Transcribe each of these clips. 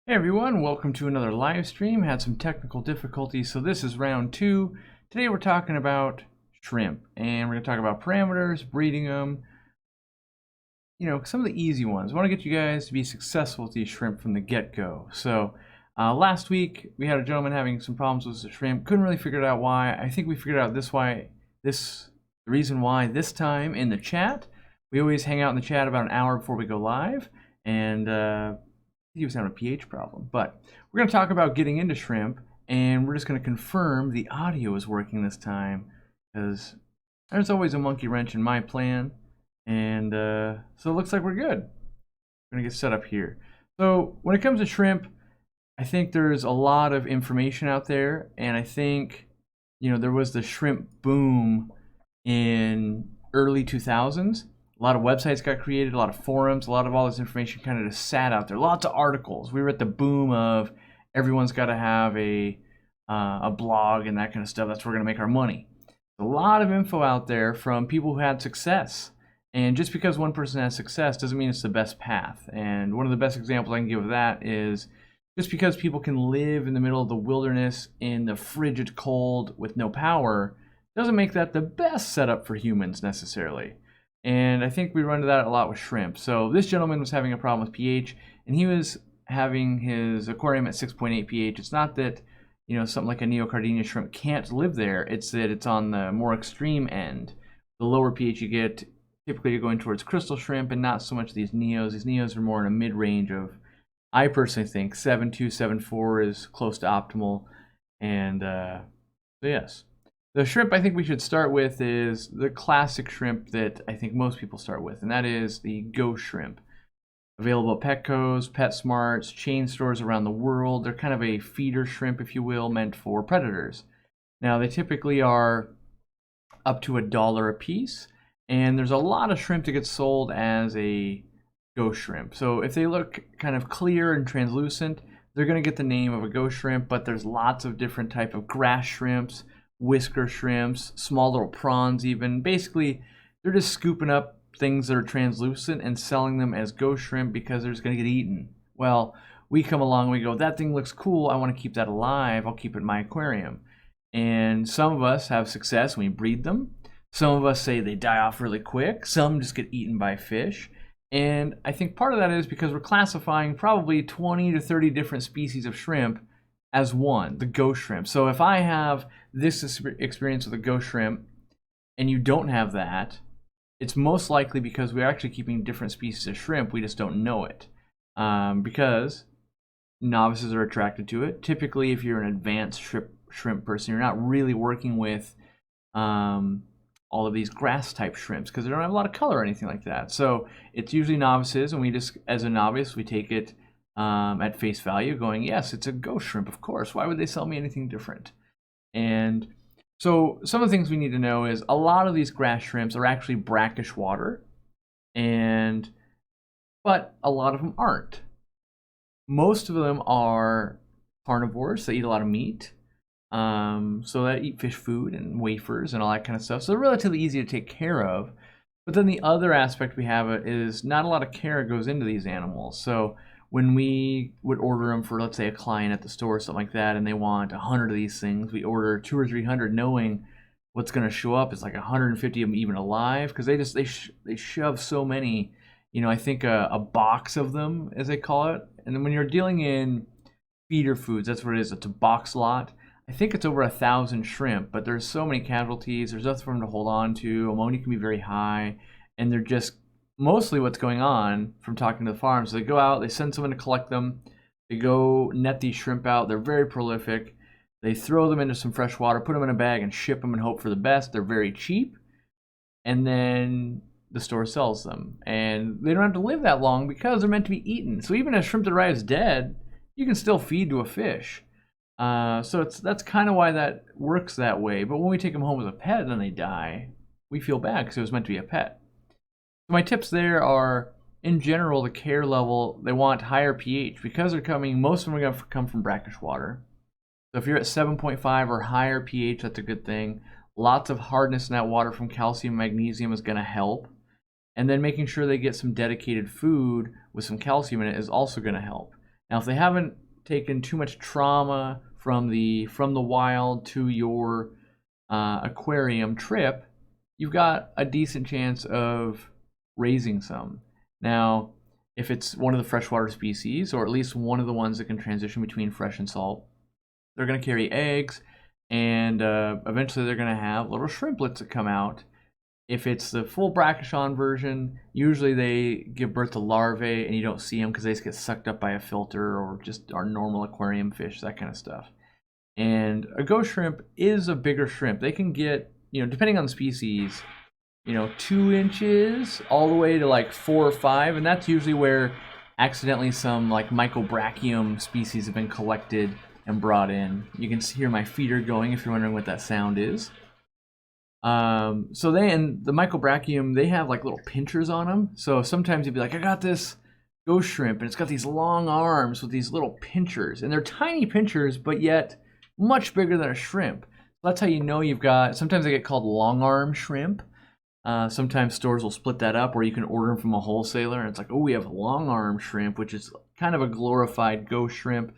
Hey everyone, welcome to another live stream. Had some technical difficulties, so this is round 2. Today we're talking about shrimp, and we're going to talk about parameters, breeding them, some of the easy ones. I want to get you guys to be successful with these shrimp from the get-go. So last week we had a gentleman having some problems with the shrimp, couldn't really figure out why. I think we figured out the reason why this time in the chat. We always hang out in the chat about an hour before we go live, and he was having a pH problem. But we're going to talk about getting into shrimp, and we're just going to confirm the audio is working this time, because there's always a monkey wrench in my plan. And so it looks like we're good. We're going to get set up here. So when it comes to shrimp, I think there's a lot of information out there, and I think there was the shrimp boom in early 2000s. A lot of websites got created, a lot of forums, a lot of all this information kind of just sat out there. Lots of articles. We were at the boom of everyone's got to have a blog and that kind of stuff. That's where we're going to make our money. A lot of info out there from people who had success. And just because one person has success doesn't mean it's the best path. And one of the best examples I can give of that is just because people can live in the middle of the wilderness in the frigid cold with no power doesn't make that the best setup for humans necessarily. And I think we run into that a lot with shrimp. So this gentleman was having a problem with pH, and he was having his aquarium at 6.8 pH. It's not that something like a neocardinia shrimp can't live there. It's that it's on the more extreme end. The lower pH you get, typically you're going towards crystal shrimp, and not so much these neos. These neos are more in a mid-range of, I personally think 7.2, 7.4 is close to optimal. And so yes. The shrimp I think we should start with is the classic shrimp that I think most people start with, and that is the ghost shrimp. Available at Petco's, PetSmarts, chain stores around the world. They're kind of a feeder shrimp, if you will, meant for predators. Now, they typically are up to $1 a piece, and there's a lot of shrimp that gets sold as a ghost shrimp. So if they look kind of clear and translucent, they're going to get the name of a ghost shrimp, but there's lots of different type of grass shrimps, whisker shrimps, small little prawns even. Basically, they're just scooping up things that are translucent and selling them as ghost shrimp because they're just going to get eaten. Well, we come along and we go, that thing looks cool, I want to keep that alive, I'll keep it in my aquarium. And some of us have success when we breed them. Some of us say they die off really quick. Some just get eaten by fish. And I think part of that is because we're classifying probably 20 to 30 different species of shrimp as one, the ghost shrimp. So if I have this experience with a ghost shrimp and you don't have that, it's most likely because we're actually keeping different species of shrimp. We just don't know it because novices are attracted to it. Typically, if you're an advanced shrimp person, you're not really working with all of these grass type shrimps because they don't have a lot of color or anything like that. So it's usually novices, and we just, as a novice, we take it at face value, going, yes, it's a ghost shrimp, of course. Why would they sell me anything different? And so some of the things we need to know is a lot of these grass shrimps are actually brackish water, but a lot of them aren't. Most of them are carnivores. They eat a lot of meat. So they eat fish food and wafers and all that kind of stuff. So they're relatively easy to take care of. But then the other aspect we have is not a lot of care goes into these animals. So when we would order them for, let's say, a client at the store or something like that, and they want 100 of these things, we order 200 or 300 knowing what's going to show up is like 150 of them even alive, because they shove so many, I think a box of them, as they call it. And then when you're dealing in feeder foods, that's what it is. It's a box lot. I think it's over 1,000 shrimp, but there's so many casualties. There's nothing for them to hold on to. Ammonia can be very high, and they're just mostly what's going on from talking to the farms. They go out, they send someone to collect them, they go net these shrimp out. They're very prolific. They throw them into some fresh water, put them in a bag, and ship them and hope for the best. They're very cheap, and then the store sells them. And they don't have to live that long because they're meant to be eaten. So even a shrimp that arrives dead, you can still feed to a fish. So that's kind of why that works that way. But when we take them home as a pet and then they die, we feel bad because it was meant to be a pet. So my tips there are, in general, the care level, they want higher pH because they're coming, most of them are going to come from brackish water. So if you're at 7.5 or higher pH, that's a good thing. Lots of hardness in that water from calcium, magnesium is going to help. And then making sure they get some dedicated food with some calcium in it is also going to help. Now, if they haven't taken too much trauma from the wild to your aquarium trip, you've got a decent chance of raising some. Now, if it's one of the freshwater species, or at least one of the ones that can transition between fresh and salt, they're going to carry eggs, and eventually they're going to have little shrimplets that come out. If it's the full brackish-on version, usually they give birth to larvae and you don't see them because they just get sucked up by a filter or just our normal aquarium fish, that kind of stuff. And a ghost shrimp is a bigger shrimp. They can get, depending on the species, 2 inches all the way to like 4 or 5, and that's usually where accidentally some like Mycobrachium species have been collected and brought in. You can hear my feeder going if you're wondering what that sound is. So the Mycobrachium, they have like little pinchers on them. So sometimes you'd be like, I got this ghost shrimp and it's got these long arms with these little pinchers, and they're tiny pinchers, but yet much bigger than a shrimp. So that's how you know you've got, sometimes they get called long arm shrimp. Sometimes stores will split that up, or you can order them from a wholesaler and it's like, oh, we have long arm shrimp, which is kind of a glorified ghost shrimp.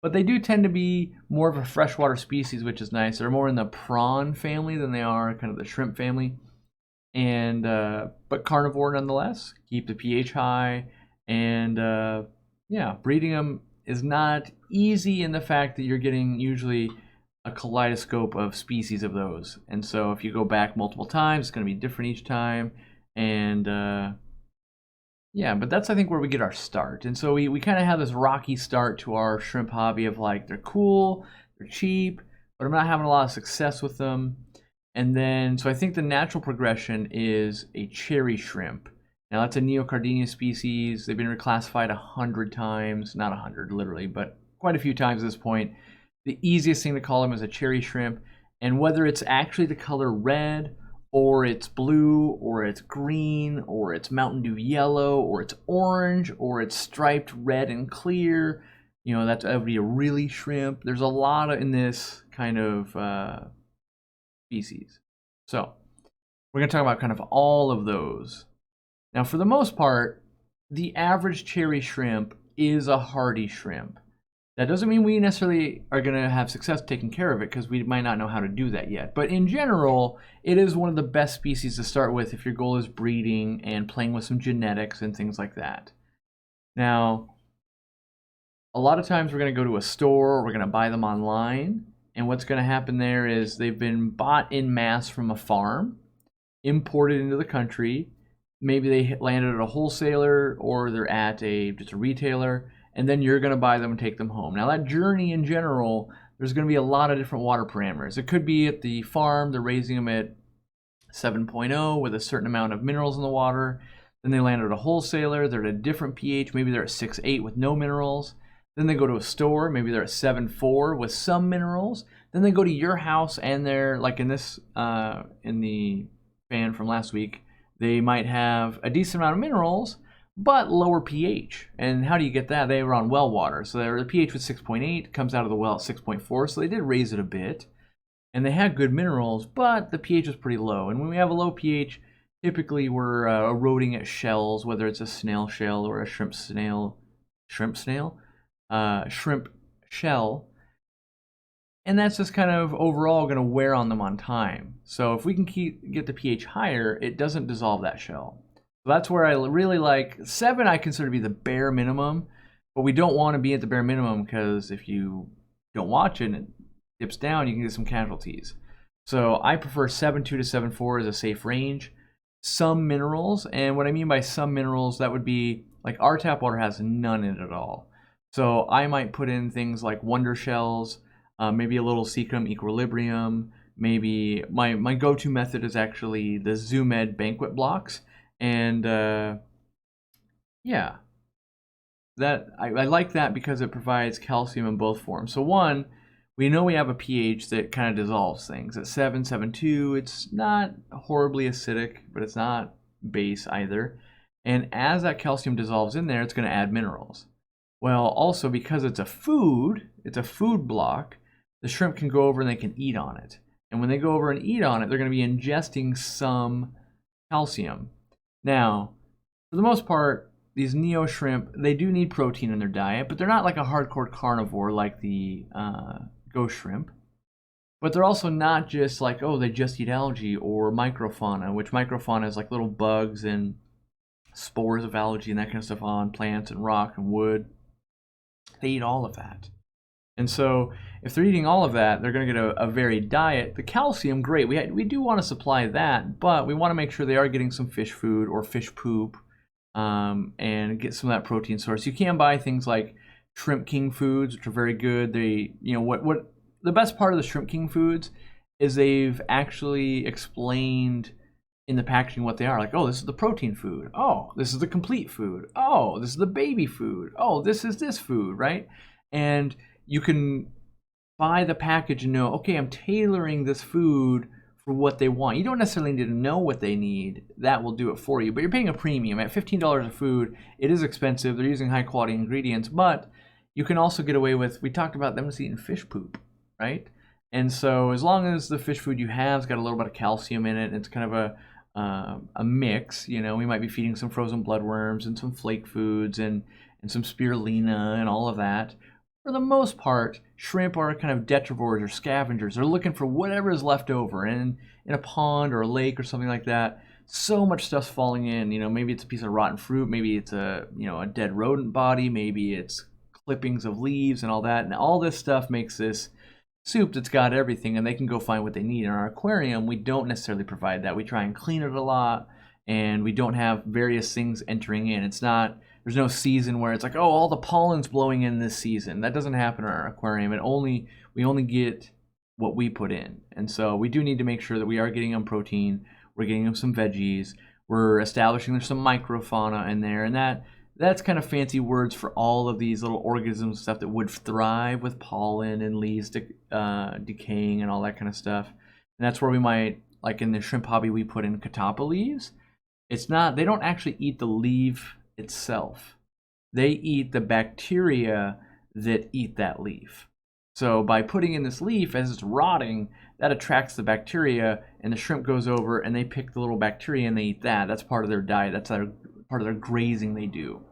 But they do tend to be more of a freshwater species, which is nice. They're more in the prawn family than they are kind of the shrimp family. And but carnivore nonetheless. Keep the pH high. And yeah, breeding them is not easy in the fact that you're getting usually a kaleidoscope of species of those. And so if you go back multiple times, it's going to be different each time. And yeah, but that's, I think, where we get our start. And so we kind of have this rocky start to our shrimp hobby of like, they're cool, they're cheap, but I'm not having a lot of success with them. And then, so I think the natural progression is a cherry shrimp. Now that's a Neocardinia species. They've been reclassified 100 times, not 100 literally, but quite a few times at this point. The easiest thing to call them is a cherry shrimp. And whether it's actually the color red, or it's blue, or it's green, or it's Mountain Dew yellow, or it's orange, or it's striped red and clear, that would be a really shrimp. There's a lot in this kind of species. So we're going to talk about kind of all of those. Now, for the most part, the average cherry shrimp is a hardy shrimp. That doesn't mean we necessarily are going to have success taking care of it, because we might not know how to do that yet. But in general, it is one of the best species to start with if your goal is breeding and playing with some genetics and things like that. Now, a lot of times we're going to go to a store, or we're going to buy them online, and what's going to happen there is they've been bought in mass from a farm, imported into the country. Maybe they landed at a wholesaler, or they're at just a retailer, and then you're going to buy them and take them home. Now that journey in general, there's going to be a lot of different water parameters. It could be at the farm, they're raising them at 7.0 with a certain amount of minerals in the water. Then they land at a wholesaler, they're at a different pH, maybe they're at 6.8 with no minerals. Then they go to a store, maybe they're at 7.4 with some minerals. Then they go to your house and they're, like in this, in the fan from last week, they might have a decent amount of minerals, but lower pH. And how do you get that? They were on well water. So the pH was 6.8, comes out of the well at 6.4. So they did raise it a bit. And they had good minerals, but the pH was pretty low. And when we have a low pH, typically we're eroding at shells, whether it's a snail shell or a shrimp shell. And that's just kind of overall going to wear on them on time. So if we can get the pH higher, it doesn't dissolve that shell. So that's where I really like 7. I consider to be the bare minimum, but we don't want to be at the bare minimum, because if you don't watch it and it dips down, you can get some casualties. So I prefer 7.2 to 7.4 as a safe range. Some minerals, and what I mean by some minerals, that would be like our tap water has none in it at all. So I might put in things like wonder shells, maybe a little Seacrum Equilibrium. Maybe my go-to method is actually the ZoomEd banquet blocks. And yeah, that I like that because it provides calcium in both forms. So one, we know we have a pH that kind of dissolves things. At 7, 7.2, it's not horribly acidic, but it's not base either. And as that calcium dissolves in there, it's going to add minerals. Well, also because it's a food block, the shrimp can go over and they can eat on it. And when they go over and eat on it, they're going to be ingesting some calcium. Now, for the most part, these neo shrimp, they do need protein in their diet, but they're not like a hardcore carnivore like the ghost shrimp. But they're also not just like, oh, they just eat algae or microfauna, which microfauna is like little bugs and spores of algae and that kind of stuff on plants and rock and wood. They eat all of that. And so if they're eating all of that, they're going to get a varied diet. The calcium, great. We do want to supply that, but we want to make sure they are getting some fish food or fish poop and get some of that protein source. You can buy things like Shrimp King foods, which are very good. They, what the best part of the Shrimp King foods is they've actually explained in the packaging what they are. Like, oh, this is the protein food. Oh, this is the complete food. Oh, this is the baby food. Oh, this is this food, right? And you can buy the package and know, okay, I'm tailoring this food for what they want. You don't necessarily need to know what they need. That will do it for you. But you're paying a premium. At $15 a food, it is expensive. They're using high quality ingredients, but you can also get away with, we talked about them just eating fish poop, right? And so as long as the fish food you have has got a little bit of calcium in it, it's kind of a mix, we might be feeding some frozen bloodworms and some flake foods and some spirulina and all of that. For the most part, shrimp are kind of detrivores or scavengers. They're looking for whatever is left over. And in a pond or a lake or something like that, so much stuff's falling in. Maybe it's a piece of rotten fruit. Maybe it's a dead rodent body. Maybe it's clippings of leaves and all that. And all this stuff makes this soup that's got everything, and they can go find what they need. In our aquarium, we don't necessarily provide that. We try and clean it a lot, and we don't have various things entering in. There's no season where it's like, oh, all the pollen's blowing in this season. That doesn't happen in our aquarium. We only get what we put in. And so we do need to make sure that we are getting them protein, we're getting them some veggies, we're establishing there's some microfauna in there, and that's kind of fancy words for all of these little organisms and stuff that would thrive with pollen and leaves decaying and all that kind of stuff. And that's where we might, like in the shrimp hobby, we put in catappa leaves. They don't actually eat the leaf itself. They eat the bacteria that eat that leaf. So by putting in this leaf as it's rotting, that attracts the bacteria, and the shrimp goes over and they pick the little bacteria and they eat that. That's part of their diet. That's part of their grazing they do.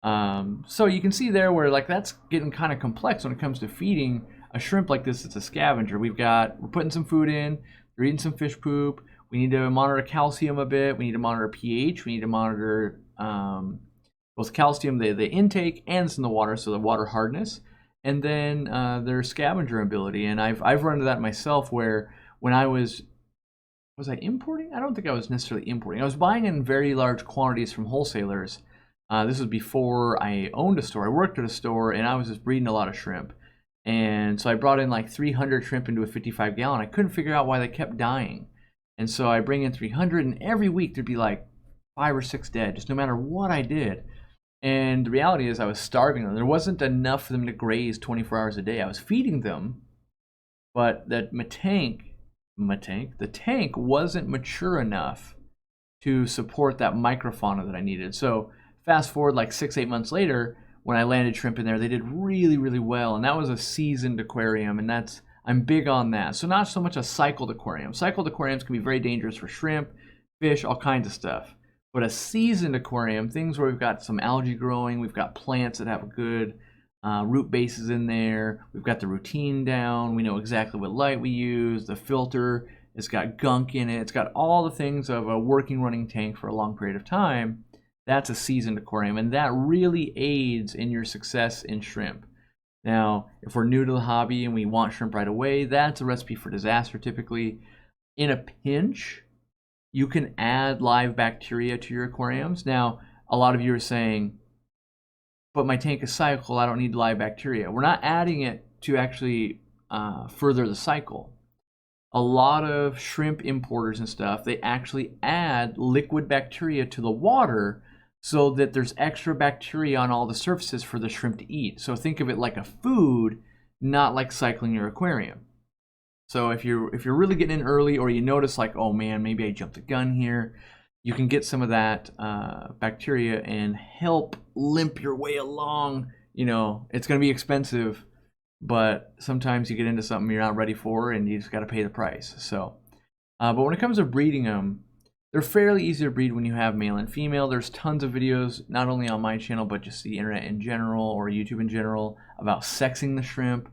So you can see there where that's getting kind of complex when it comes to feeding a shrimp like this. It's a scavenger. We're putting some food in, they're eating some fish poop. We need to monitor calcium a bit. We need to monitor pH. We need to monitor both calcium, the intake, and in the water, so the water hardness, and then their scavenger ability. And I've run into that myself where when was I importing? I don't think I was necessarily importing. I was buying in very large quantities from wholesalers. This was before I owned a store. I worked at a store, and I was just breeding a lot of shrimp. And so I brought in like 300 shrimp into a 55-gallon. I couldn't figure out why they kept dying. And so I bring in 300, and every week there'd be like 5 or 6 dead, just no matter what I did. And the reality is I was starving them. There wasn't enough for them to graze 24 hours a day. I was feeding them, but the tank wasn't mature enough to support that microfauna that I needed. So fast forward like 6-8 months later, when I landed shrimp in there, they did really, really well. And that was a seasoned aquarium, and I'm big on that. So not so much a cycled aquarium. Cycled aquariums can be very dangerous for shrimp, fish, all kinds of stuff. But a seasoned aquarium, things where we've got some algae growing, we've got plants that have good root bases in there, we've got the routine down, we know exactly what light we use, the filter, it's got gunk in it, it's got all the things of a working running tank for a long period of time. That's a seasoned aquarium, and that really aids in your success in shrimp. Now, if we're new to the hobby and we want shrimp right away, that's a recipe for disaster typically. In a pinch, you can add live bacteria to your aquariums. Now, a lot of you are saying, but my tank is cycle, I don't need live bacteria. We're not adding it to actually further the cycle. A lot of shrimp importers and stuff, they actually add liquid bacteria to the water so that there's extra bacteria on all the surfaces for the shrimp to eat. So think of it like a food, not like cycling your aquarium. So if you're really getting in early, or you notice like, oh man, maybe I jumped the gun here, you can get some of that bacteria and help limp your way along. It's going to be expensive, but sometimes you get into something you're not ready for, and you just got to pay the price. So, but when it comes to breeding them, They're fairly easy to breed when you have male and female. There's tons of videos, not only on my channel, but just the internet in general or YouTube in general, about sexing the shrimp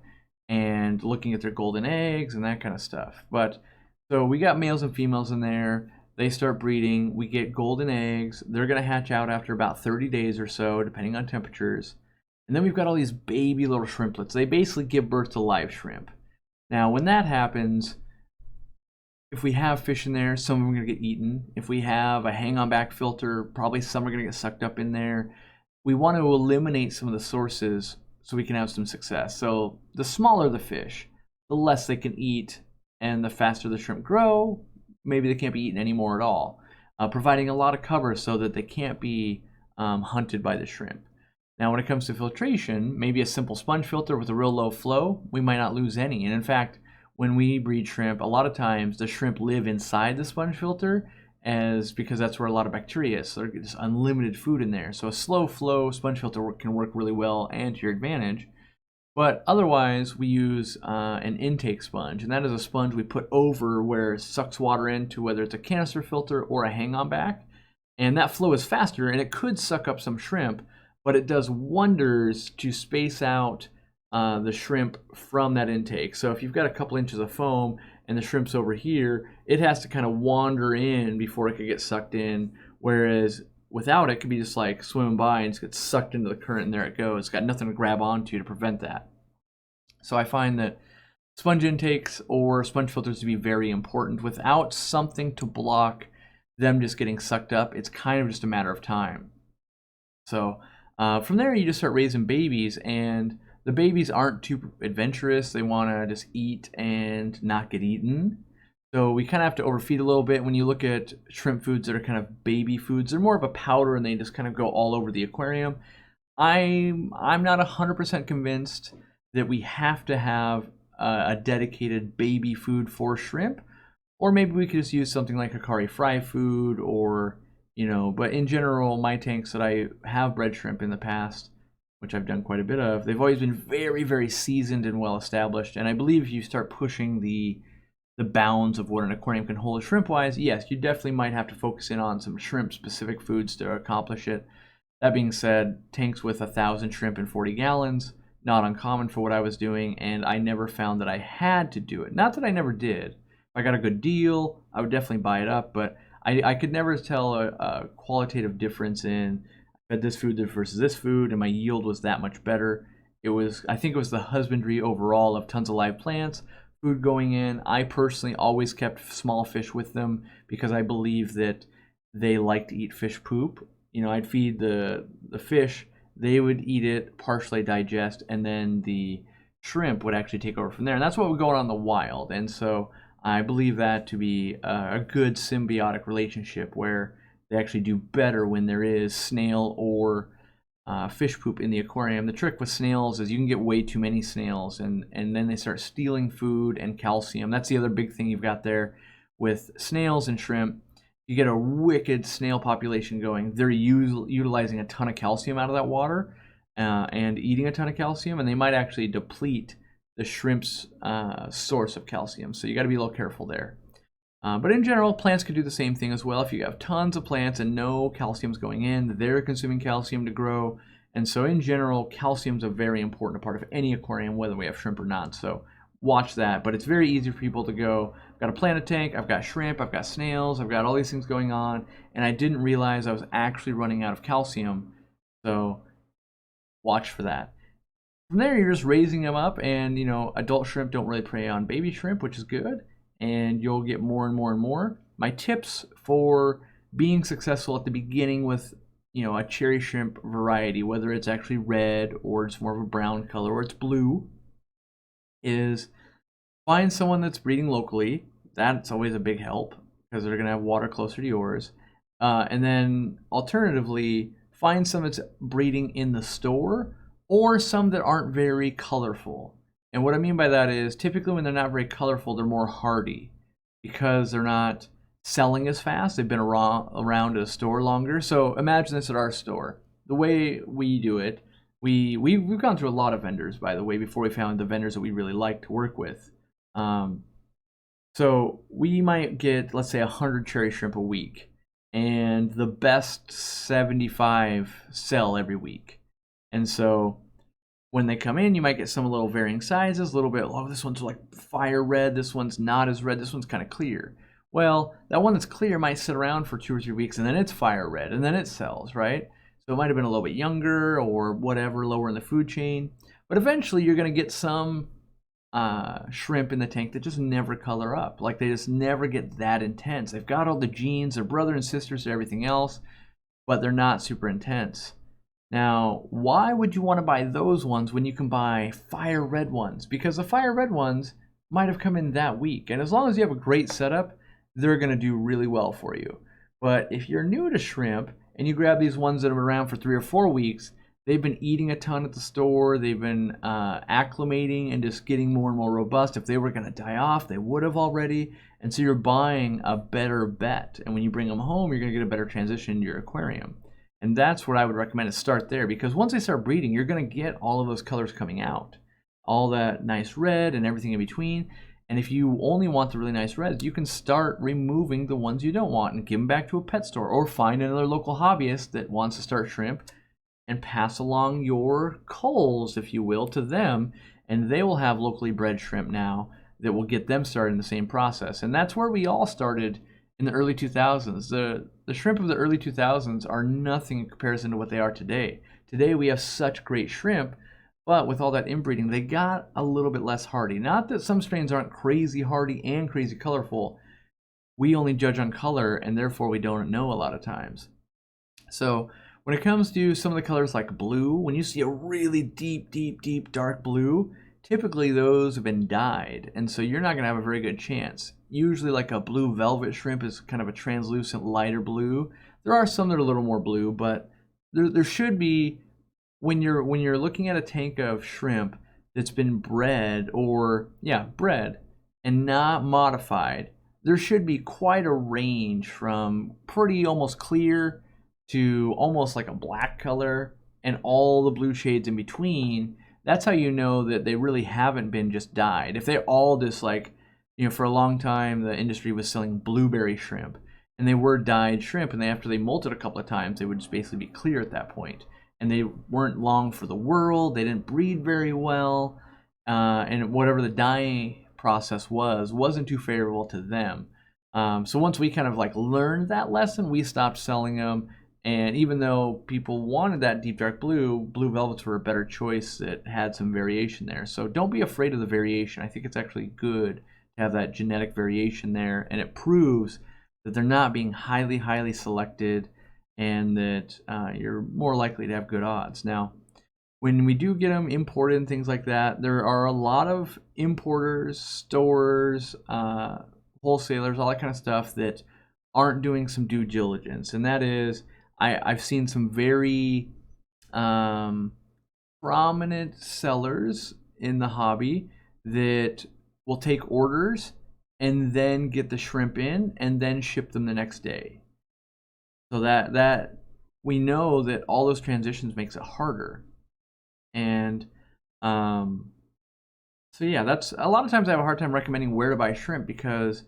and looking at their golden eggs and that kind of stuff. But so we got males and females in there. They start breeding. We get golden eggs. They're going to hatch out after about 30 days or so, depending on temperatures. And then we've got all these baby little shrimplets. They basically give birth to live shrimp. Now, when that happens, if we have fish in there, some of them are going to get eaten. If we have a hang-on back filter, probably some are going to get sucked up in there. We want to eliminate some of the sources so we can have some success. So the smaller the fish, the less they can eat, and the faster the shrimp grow, maybe they can't be eaten anymore at all. Providing a lot of cover so that they can't be hunted by the shrimp. Now, when it comes to filtration, maybe a simple sponge filter with a real low flow, we might not lose any. And in fact, when we breed shrimp, a lot of times the shrimp live inside the sponge filter because that's where a lot of bacteria is. So there's unlimited food in there. So a slow flow sponge filter can work really well and to your advantage. But otherwise, we use an intake sponge, and that is a sponge we put over where it sucks water into, whether it's a canister filter or a hang-on back. And that flow is faster, and it could suck up some shrimp, but it does wonders to space out the shrimp from that intake. So if you've got a couple inches of foam and the shrimp's over here, it has to kind of wander in before it could get sucked in, whereas without it could be just like swimming by and just gets sucked into the current and there it goes. It's got nothing to grab onto to prevent that. So I find that sponge intakes or sponge filters to be very important. Without something to block them just getting sucked up, it's kind of just a matter of time. So from there, you just start raising babies, and the babies aren't too adventurous. They want to just eat and not get eaten. So we kind of have to overfeed a little bit. When you look at shrimp foods that are kind of baby foods, they're more of a powder and they just kind of go all over the aquarium. I'm not 100% convinced that we have to have a dedicated baby food for shrimp, or maybe we could just use something like Hikari fry food, or but in general, my tanks that I have bred shrimp in the past, which I've done quite a bit of, they've always been very, very seasoned and well established. And I believe if you start pushing the bounds of what an aquarium can hold shrimp wise, yes, you definitely might have to focus in on some shrimp specific foods to accomplish it. That being said, tanks with 1,000 shrimp in 40 gallons, not uncommon for what I was doing, and I never found that I had to do it. Not that I never did. If I got a good deal, I would definitely buy it up, but I could never tell a qualitative difference in I fed this food versus this food, and my yield was that much better. I think it was the husbandry overall of tons of live plants, food going in. I personally always kept small fish with them because I believe that they like to eat fish poop. I'd feed the fish, they would eat it, partially digest, and then the shrimp would actually take over from there. And that's what would go on in the wild. And so I believe that to be a good symbiotic relationship where they actually do better when there is snail or fish poop in the aquarium. The trick with snails is you can get way too many snails, and then they start stealing food and calcium. That's the other big thing you've got there with snails and shrimp. You get a wicked snail population going. They're utilizing a ton of calcium out of that water and eating a ton of calcium, and they might actually deplete the shrimp's source of calcium. So you got to be a little careful there. But in general, plants can do the same thing as well. If you have tons of plants and no calcium's going in, they're consuming calcium to grow. And so in general, calcium's a very important part of any aquarium, whether we have shrimp or not. So watch that. But it's very easy for people to go, I've got a planet tank, I've got shrimp, I've got snails, I've got all these things going on, and I didn't realize I was actually running out of calcium. So watch for that. From there, you're just raising them up, and adult shrimp don't really prey on baby shrimp, which is good, and you'll get more and more and more. My tips for being successful at the beginning with a cherry shrimp variety, whether it's actually red or it's more of a brown color or it's blue, is find someone that's breeding locally. That's always a big help because they're going to have water closer to yours. And then alternatively, find some that's breeding in the store or some that aren't very colorful. And what I mean by that is typically when they're not very colorful, they're more hardy because they're not selling as fast. They've been around at a store longer. So imagine this at our store. The way we do it, we've gone through a lot of vendors, by the way, before we found the vendors that we really like to work with. So we might get, let's say, 100 cherry shrimp a week. and the best 75 sell every week. And so when they come in, you might get some little varying sizes, a little bit, oh, this one's like fire red, this one's not as red, this one's kind of clear. Well, that one that's clear might sit around for 2 or 3 weeks, and then it's fire red, and then it sells, right? So it might have been a little bit younger or whatever, lower in the food chain. But eventually you're going to get some shrimp in the tank that just never color up. Like they just never get that intense. They've got all the genes, they're brother and sisters to everything else, but they're not super intense. Now, why would you want to buy those ones when you can buy fire red ones? Because the fire red ones might have come in that week. And as long as you have a great setup, they're going to do really well for you. But if you're new to shrimp and you grab these ones that have been around for 3 or 4 weeks, they've been eating a ton at the store, they've been acclimating and just getting more and more robust. If they were going to die off, they would have already. And so you're buying a better bet. And when you bring them home, you're going to get a better transition in your aquarium. And that's what I would recommend to start there, because once they start breeding, you're going to get all of those colors coming out. All that nice red and everything in between. And if you only want the really nice reds, you can start removing the ones you don't want and give them back to a pet store, or find another local hobbyist that wants to start shrimp and pass along your culls, if you will, to them, and they will have locally bred shrimp now that will get them started in the same process. And that's where we all started in the early 2000s. The shrimp of the early 2000s are nothing in comparison to what they are today. Today we have such great shrimp, but with all that inbreeding, they got a little bit less hardy. Not that some strains aren't crazy hardy and crazy colorful. We only judge on color, and therefore we don't know a lot of times. So when it comes to some of the colors like blue, when you see a really deep dark blue, typically those have been dyed, and so you're not going to have a very good chance. Usually like a blue velvet shrimp is kind of a translucent lighter blue. There are some that are a little more blue, but there should be, when you're looking at a tank of shrimp that's been bred, bred and not modified, there should be quite a range from pretty almost clear to almost like a black color and all the blue shades in between. That's how you know that they really haven't been just dyed. If they're all just like, for a long time the industry was selling blueberry shrimp, and they were dyed shrimp, and after they molted a couple of times, they would just basically be clear at that point. And they weren't long for the world, they didn't breed very well, and whatever the dyeing process wasn't too favorable to them. So once we kind of like learned that lesson, we stopped selling them. And even though people wanted that deep dark blue, blue velvets were a better choice that had some variation there. So don't be afraid of the variation. I think it's actually good to have that genetic variation there, and it proves that they're not being highly selected, and that you're more likely to have good odds. Now, when we do get them imported and things like that, there are a lot of importers, stores, wholesalers, all that kind of stuff that aren't doing some due diligence. And that is, I've seen some very prominent sellers in the hobby that will take orders and then get the shrimp in and then ship them the next day. So that we know that all those transitions makes it harder. And so yeah, that's a lot of times I have a hard time recommending where to buy shrimp, because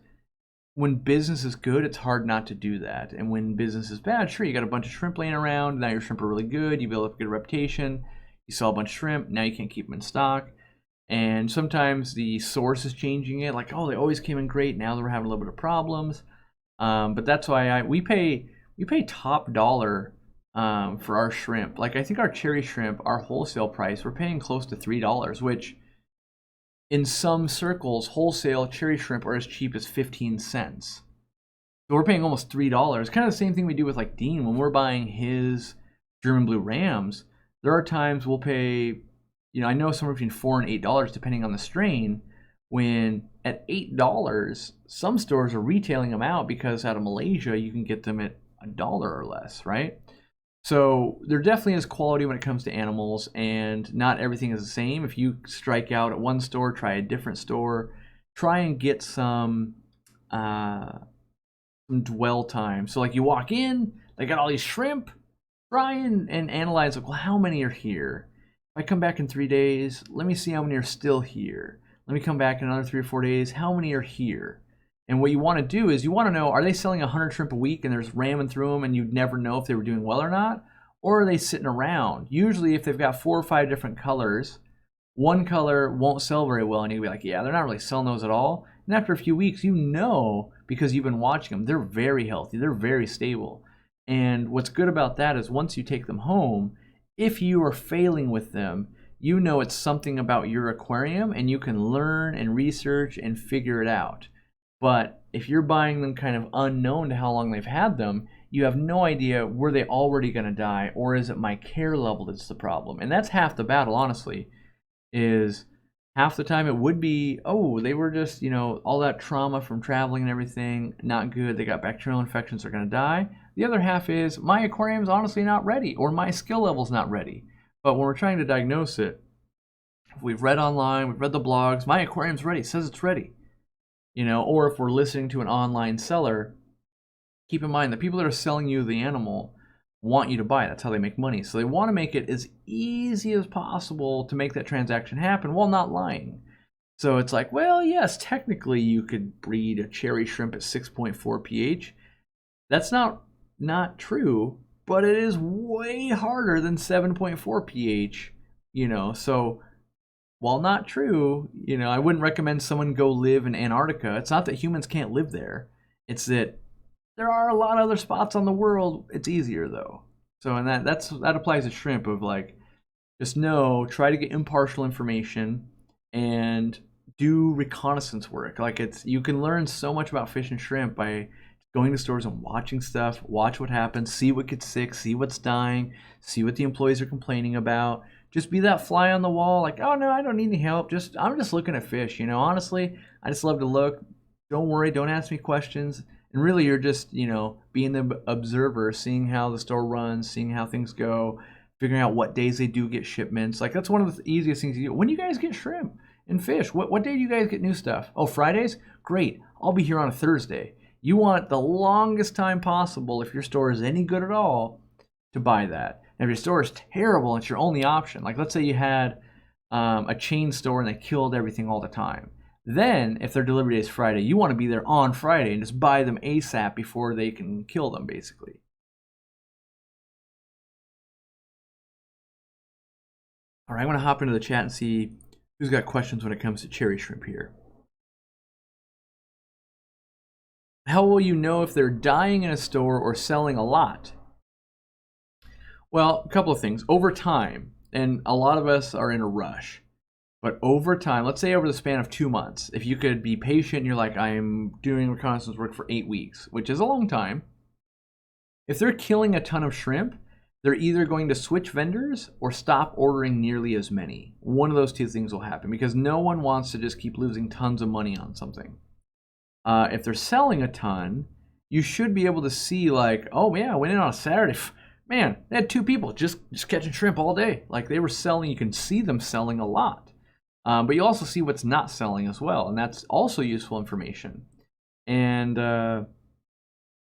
when business is good, it's hard not to do that. And when business is bad, sure, you got a bunch of shrimp laying around, now your shrimp are really good, you build up a good reputation, you sell a bunch of shrimp, now you can't keep them in stock. And sometimes the source is changing it, like, oh, they always came in great, now they're having a little bit of problems. But that's why we pay top dollar for our shrimp. Like, I think our cherry shrimp, our wholesale price, we're paying close to $3, which in some circles, wholesale cherry shrimp are as cheap as 15 cents. So we're paying almost $3. Kind of the same thing we do with like Dean when we're buying his German blue rams. There are times we'll pay, I know somewhere between $4 and $8 depending on the strain, when at $8, some stores are retailing them out because out of Malaysia you can get them at $1 or less, right? So there definitely is quality when it comes to animals, and not everything is the same. If you strike out at one store, try a different store. Try and get some dwell time. So like you walk in, they got all these shrimp. Try and analyze, like, well, how many are here? If I come back in 3 days, let me see how many are still here. Let me come back in another 3 or 4 days. How many are here? And what you want to do is you want to know, are they selling 100 shrimp a week and they're just ramming through them and you'd never know if they were doing well or not? Or are they sitting around? Usually if they've got 4 or 5 different colors, one color won't sell very well and you'll be like, yeah, they're not really selling those at all. And after a few weeks, you know, because you've been watching them, they're very healthy, they're very stable. And what's good about that is once you take them home, if you are failing with them, you know it's something about your aquarium and you can learn and research and figure it out. But if you're buying them kind of unknown to how long they've had them, you have no idea, were they already going to die, or is it my care level that's the problem? And that's half the battle, honestly, is half the time it would be, oh, they were just, you know, all that trauma from traveling and everything, not good, they got bacterial infections, they're going to die. The other half is, my aquarium's honestly not ready, or my skill level's not ready. But when we're trying to diagnose it, we've read online, we've read the blogs, my aquarium's ready, it says it's ready. You know, or if we're listening to an online seller, keep in mind the people that are selling you the animal want you to buy it. That's how they make money. So they want to make it as easy as possible to make that transaction happen while not lying. So it's like, well, yes, technically you could breed a cherry shrimp at 6.4 pH. That's not true, but it is way harder than 7.4 pH, you know. So while not true, you know, I wouldn't recommend someone go live in Antarctica. It's not that humans can't live there. It's that there are a lot of other spots on the world. It's easier though. So and that applies to shrimp of like, just know, try to get impartial information and do reconnaissance work. Like you can learn so much about fish and shrimp by going to stores and watching stuff, watch what happens, see what gets sick, see what's dying, see what the employees are complaining about. Just be that fly on the wall, like, oh no, I don't need any help. I'm just looking at fish, you know. Honestly, I just love to look. Don't worry, don't ask me questions. And really, you're just, you know, being the observer, seeing how the store runs, seeing how things go, figuring out what days they do get shipments. Like that's one of the easiest things you do. When do you guys get shrimp and fish? What day do you guys get new stuff? Oh, Fridays? Great. I'll be here on a Thursday. You want the longest time possible, if your store is any good at all, to buy that. And if your store is terrible and it's your only option, like let's say you had a chain store and they killed everything all the time, then if their delivery day is Friday, you want to be there on Friday and just buy them ASAP before they can kill them, basically. All right, I'm going to hop into the chat and see who's got questions when it comes to cherry shrimp here. How will you know if they're dying in a store or selling a lot? Well, a couple of things. Over time, and a lot of us are in a rush, but over time, let's say over the span of 2 months, if you could be patient and you're like, I'm doing reconnaissance work for 8 weeks, which is a long time. If they're killing a ton of shrimp, they're either going to switch vendors or stop ordering nearly as many. One of those two things will happen because no one wants to just keep losing tons of money on something. If they're selling a ton, you should be able to see like, oh yeah, I went in on a Saturday. Man, they had 2 people just catching shrimp all day. Like they were selling, you can see them selling a lot. But you also see what's not selling as well. And that's also useful information. And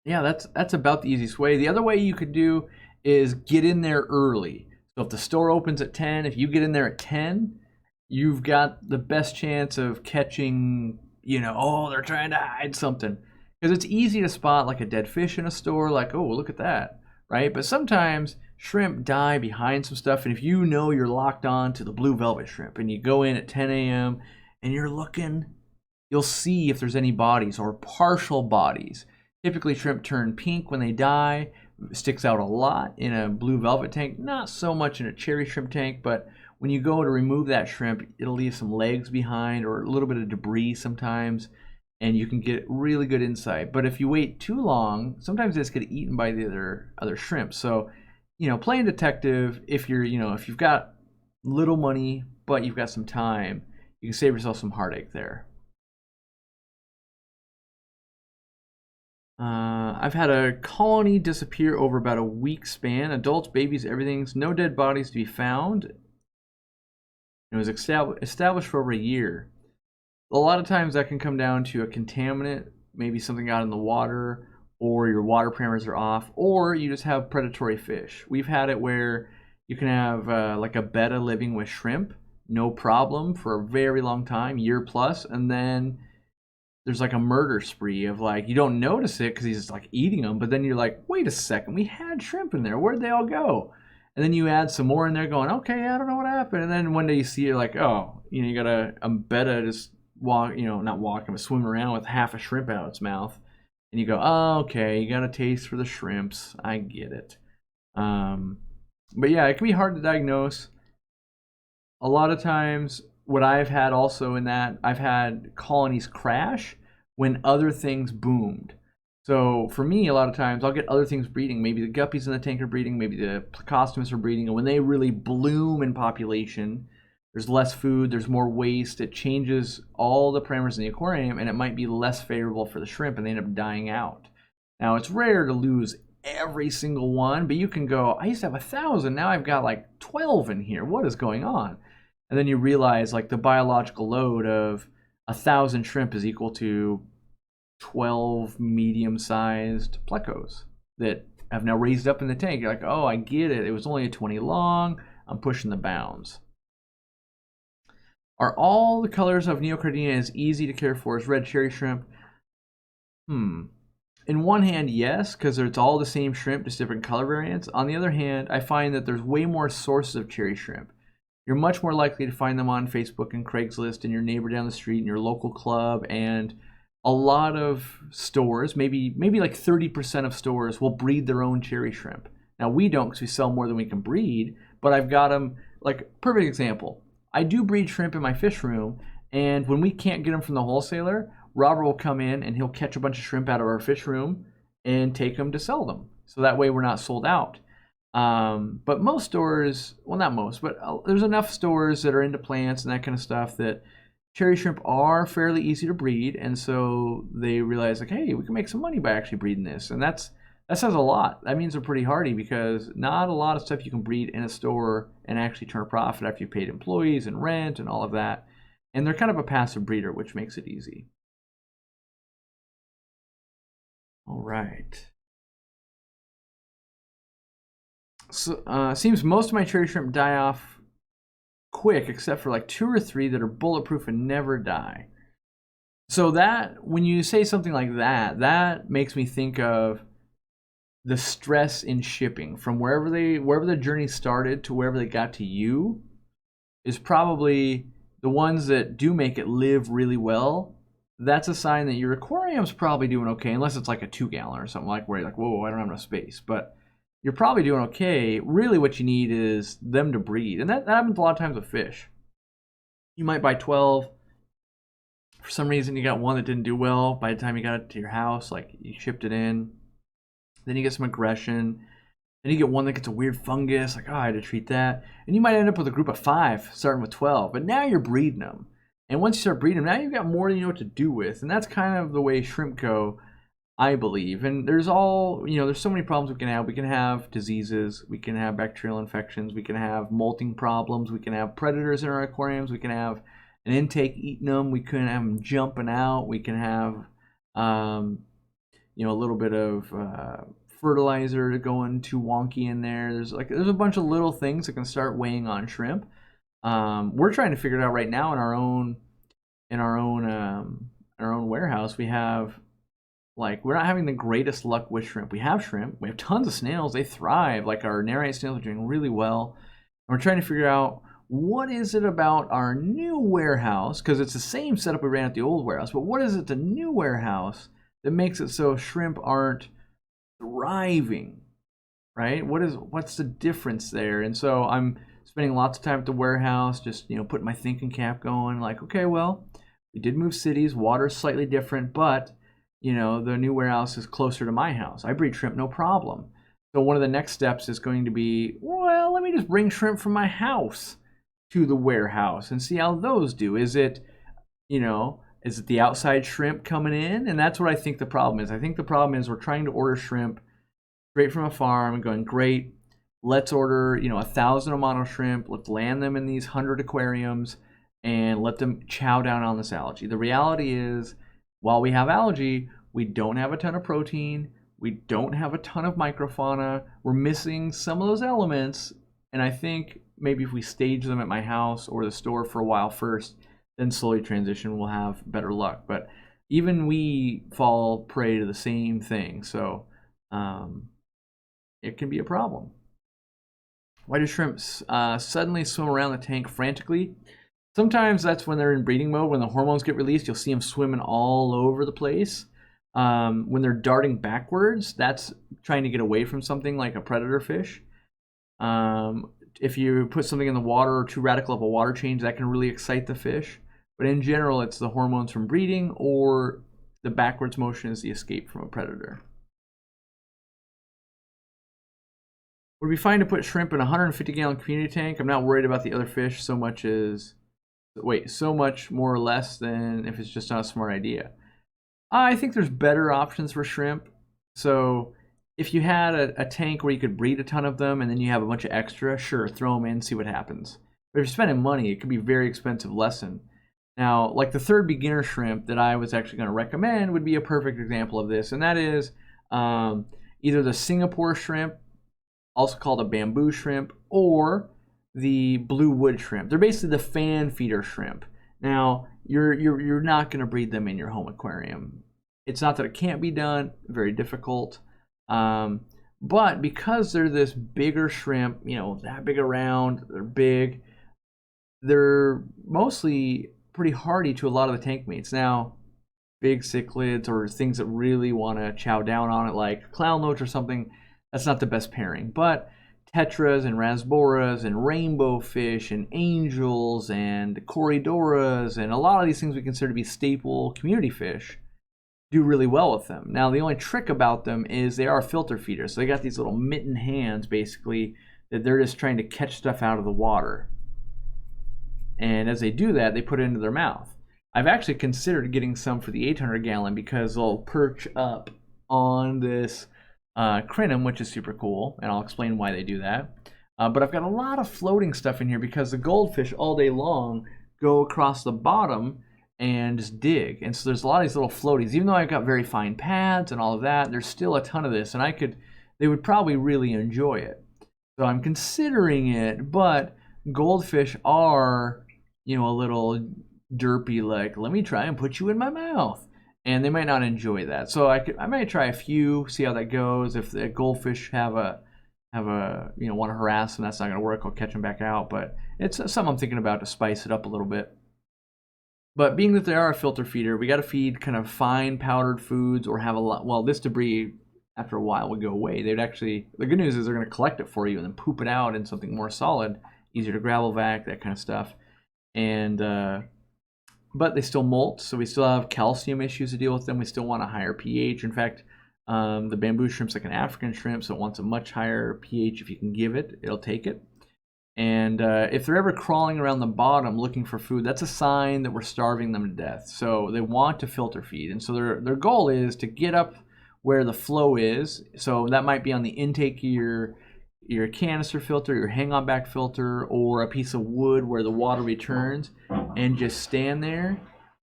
yeah, that's about the easiest way. The other way you could do is get in there early. So if the store opens at 10, if you get in there at 10, you've got the best chance of catching, you know, oh, they're trying to hide something. Because it's easy to spot like a dead fish in a store, like, oh, look at that. Right? But sometimes shrimp die behind some stuff, and if you know you're locked on to the blue velvet shrimp and you go in at 10 a.m. and you're looking, you'll see if there's any bodies or partial bodies. Typically shrimp turn pink when they die, sticks out a lot in a blue velvet tank, not so much in a cherry shrimp tank, but when you go to remove that shrimp, it'll leave some legs behind or a little bit of debris sometimes. And you can get really good insight. But if you wait too long, sometimes it's get eaten by the other shrimp. So, you know, playing detective, if you're, you know, if you've got little money, but you've got some time, you can save yourself some heartache there. I've had a colony disappear over about a week span. Adults, babies, everything's no dead bodies to be found. It was established for over a year. A lot of times that can come down to a contaminant, maybe something out in the water, or your water parameters are off, or you just have predatory fish. We've had it where you can have like a betta living with shrimp, no problem for a very long time, year plus, and then there's like a murder spree of like, you don't notice it because he's like eating them, but then you're like, wait a second, we had shrimp in there. Where'd they all go? And then you add some more in there going, okay, I don't know what happened. And then one day you see it like, oh, you got a betta just not walking, but swimming around with half a shrimp out of its mouth. And you go, oh, okay, you got a taste for the shrimps. I get it. But yeah, it can be hard to diagnose. A lot of times, what I've had also in that, I've had colonies crash when other things boomed. So for me, a lot of times, I'll get other things breeding. Maybe the guppies in the tank are breeding, maybe the plecostomus are breeding. And when they really bloom in population, there's less food, there's more waste. It changes all the parameters in the aquarium, and it might be less favorable for the shrimp, and they end up dying out. Now, it's rare to lose every single one, but you can go, I used to have 1,000, now I've got like 12 in here. What is going on? And then you realize like the biological load of 1,000 shrimp is equal to 12 medium-sized plecos that have now raised up in the tank. You're like, oh, I get it. It was only a 20 long. I'm pushing the bounds. Are all the colors of Neocardinia as easy to care for as red cherry shrimp? In one hand, yes, because it's all the same shrimp, just different color variants. On the other hand, I find that there's way more sources of cherry shrimp. You're much more likely to find them on Facebook and Craigslist and your neighbor down the street and your local club, and a lot of stores, maybe like 30% of stores will breed their own cherry shrimp. Now we don't because we sell more than we can breed, but I've got them, like perfect example. I do breed shrimp in my fish room, and when we can't get them from the wholesaler, Robert will come in and he'll catch a bunch of shrimp out of our fish room and take them to sell them. So that way we're not sold out. But most stores, well, not most, but there's enough stores that are into plants and that kind of stuff that cherry shrimp are fairly easy to breed. And so they realize like, hey, we can make some money by actually breeding this. And that says a lot. That means they're pretty hardy because not a lot of stuff you can breed in a store and actually turn a profit after you paid employees and rent and all of that. And they're kind of a passive breeder, which makes it easy. All right. So, seems most of my cherry shrimp die off quick, except for like 2 or 3 that are bulletproof and never die. So that, when you say something like that, that makes me think of the stress in shipping from wherever the journey started to wherever they got to you is probably the ones that do make it live really well. That's a sign that your aquarium's probably doing okay, unless it's like a 2-gallon or something like where you're like, whoa, I don't have enough space. But you're probably doing okay. Really what you need is them to breed. And that happens a lot of times with fish. You might buy 12. For some reason you got one that didn't do well by the time you got it to your house, like you shipped it in. Then you get some aggression. Then you get one that gets a weird fungus, like, oh, I had to treat that. And you might end up with a group of 5 starting with 12. But now you're breeding them. And once you start breeding them, now you've got more than you know what to do with. And that's kind of the way shrimp go, I believe. And there's there's so many problems we can have. We can have diseases. We can have bacterial infections. We can have molting problems. We can have predators in our aquariums. We can have an intake eating them. We can have them jumping out. We can have, a little bit of fertilizer going too wonky in there. There's a bunch of little things that can start weighing on shrimp. We're trying to figure it out right now in our own warehouse. We have we're not having the greatest luck with shrimp. We have shrimp. We have tons of snails. They thrive. Like our narrate snails are doing really well. And we're trying to figure out what is it about our new warehouse, because it's the same setup we ran at the old warehouse, but what is it the new warehouse that makes it so shrimp aren't thriving, right? What's the difference there? And so I'm spending lots of time at the warehouse, just putting my thinking cap going, like, okay, well, we did move cities, water's slightly different, but the new warehouse is closer to my house. I breed shrimp no problem. So one of the next steps is going to be, well, let me just bring shrimp from my house to the warehouse and see how those do. Is it the outside shrimp coming in? And that's what I think the problem is. I think the problem is we're trying to order shrimp straight from a farm and going, great, let's order 1,000 Amano shrimp. Let's land them in these 100 aquariums and let them chow down on this algae. The reality is, while we have algae, we don't have a ton of protein. We don't have a ton of microfauna. We're missing some of those elements. And I think maybe if we stage them at my house or the store for a while first, then slowly transition, we'll have better luck. But even we fall prey to the same thing. So it can be a problem. Why do shrimps suddenly swim around the tank frantically? Sometimes that's when they're in breeding mode. When the hormones get released, you'll see them swimming all over the place. When they're darting backwards, that's trying to get away from something like a predator fish. If you put something in the water or too radical of a water change, that can really excite the fish. But in general, it's the hormones from breeding, or the backwards motion is the escape from a predator. Would it be fine to put shrimp in a 150-gallon community tank? I'm not worried about the other fish so much more or less than if it's just not a smart idea. I think there's better options for shrimp. So if you had a tank where you could breed a ton of them and then you have a bunch of extra, sure, throw them in, see what happens. But if you're spending money, it could be a very expensive lesson. Now, like the third beginner shrimp that I was actually going to recommend would be a perfect example of this, and that is either the Singapore shrimp, also called a bamboo shrimp, or the blue wood shrimp. They're basically the fan feeder shrimp. Now, you're not going to breed them in your home aquarium. It's not that it can't be done, very difficult. But because they're this bigger shrimp, you know, that big around, they're big, they're mostly pretty hardy to a lot of the tank mates. Now, big cichlids or things that really want to chow down on it, like clown loach or something, that's not the best pairing. But tetras and rasboras and rainbow fish and angels and corydoras and a lot of these things we consider to be staple community fish do really well with them. Now, the only trick about them is they are filter feeders. So they got these little mitten hands, basically, that they're just trying to catch stuff out of the water. And as they do that, they put it into their mouth. I've actually considered getting some for the 800-gallon because they'll perch up on this crinum, which is super cool, and I'll explain why they do that. But I've got a lot of floating stuff in here because the goldfish all day long go across the bottom and just dig. And so there's a lot of these little floaties. Even though I've got very fine pads and all of that, there's still a ton of this, and they would probably really enjoy it. So I'm considering it, but goldfish are, you know, a little derpy, like, let me try and put you in my mouth. And they might not enjoy that. So I might try a few, see how that goes. If the goldfish have a you know, want to harass them, that's not going to work. I'll catch them back out. But it's something I'm thinking about to spice it up a little bit. But being that they are a filter feeder, we got to feed kind of fine powdered foods or have a lot. Well, this debris after a while would go away. They'd actually, the good news is they're going to collect it for you and then poop it out in something more solid, easier to gravel vac, that kind of stuff. And but they still molt, so we still have calcium issues to deal with them. We still want a higher pH. In fact, the bamboo shrimp's like an African shrimp, so it wants a much higher pH. If you can give it, it'll take it. And if they're ever crawling around the bottom looking for food, that's a sign that we're starving them to death. So they want to filter feed. And so their goal is to get up where the flow is. So that might be on the intake of your canister filter, your hang-on back filter, or a piece of wood where the water returns, and just stand there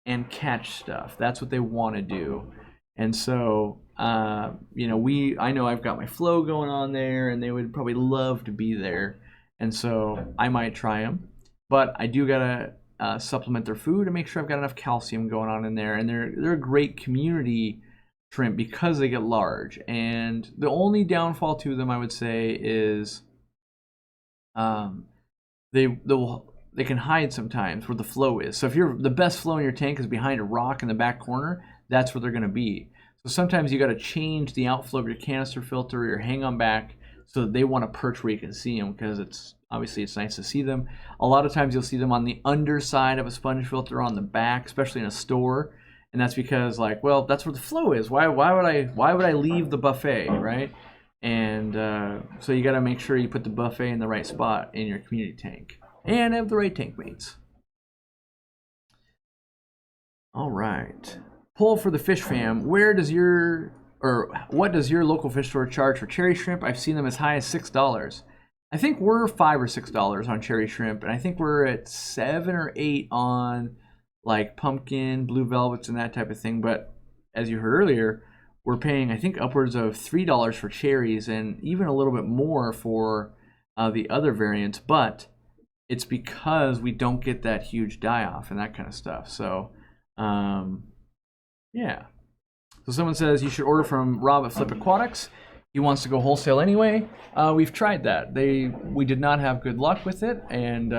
and catch stuff. That's what they want to do. And so, you know, I know I've got my flow going on there, and they would probably love to be there. And so I might try them, but I do gotta supplement their food and make sure I've got enough calcium going on in there. And they're a great community shrimp because they get large. And the only downfall to them, I would say, is they can hide sometimes where the flow is. So if the best flow in your tank is behind a rock in the back corner, that's where they're going to be. So sometimes you got to change the outflow of your canister filter or your hang-on back so that they want to perch where you can see them, because it's nice to see them. A lot of times you'll see them on the underside of a sponge filter on the back, especially in a store. And that's because, like, well, that's where the flow is. Why would I leave the buffet, right? And so you got to make sure you put the buffet in the right spot in your community tank and have the right tank mates. All right. Poll for the fish fam. What does your local fish store charge for cherry shrimp? I've seen them as high as $6. I think we're $5 or $6 on cherry shrimp, and I think we're at $7 or $8 on like pumpkin, blue velvets, and that type of thing. But as you heard earlier, we're paying, I think, upwards of $3 for cherries and even a little bit more for the other variants. But it's because we don't get that huge die-off and that kind of stuff. So Yeah. So someone says you should order from Rob at Flip Aquatics. He wants to go wholesale anyway. We've tried that. We did not have good luck with it, and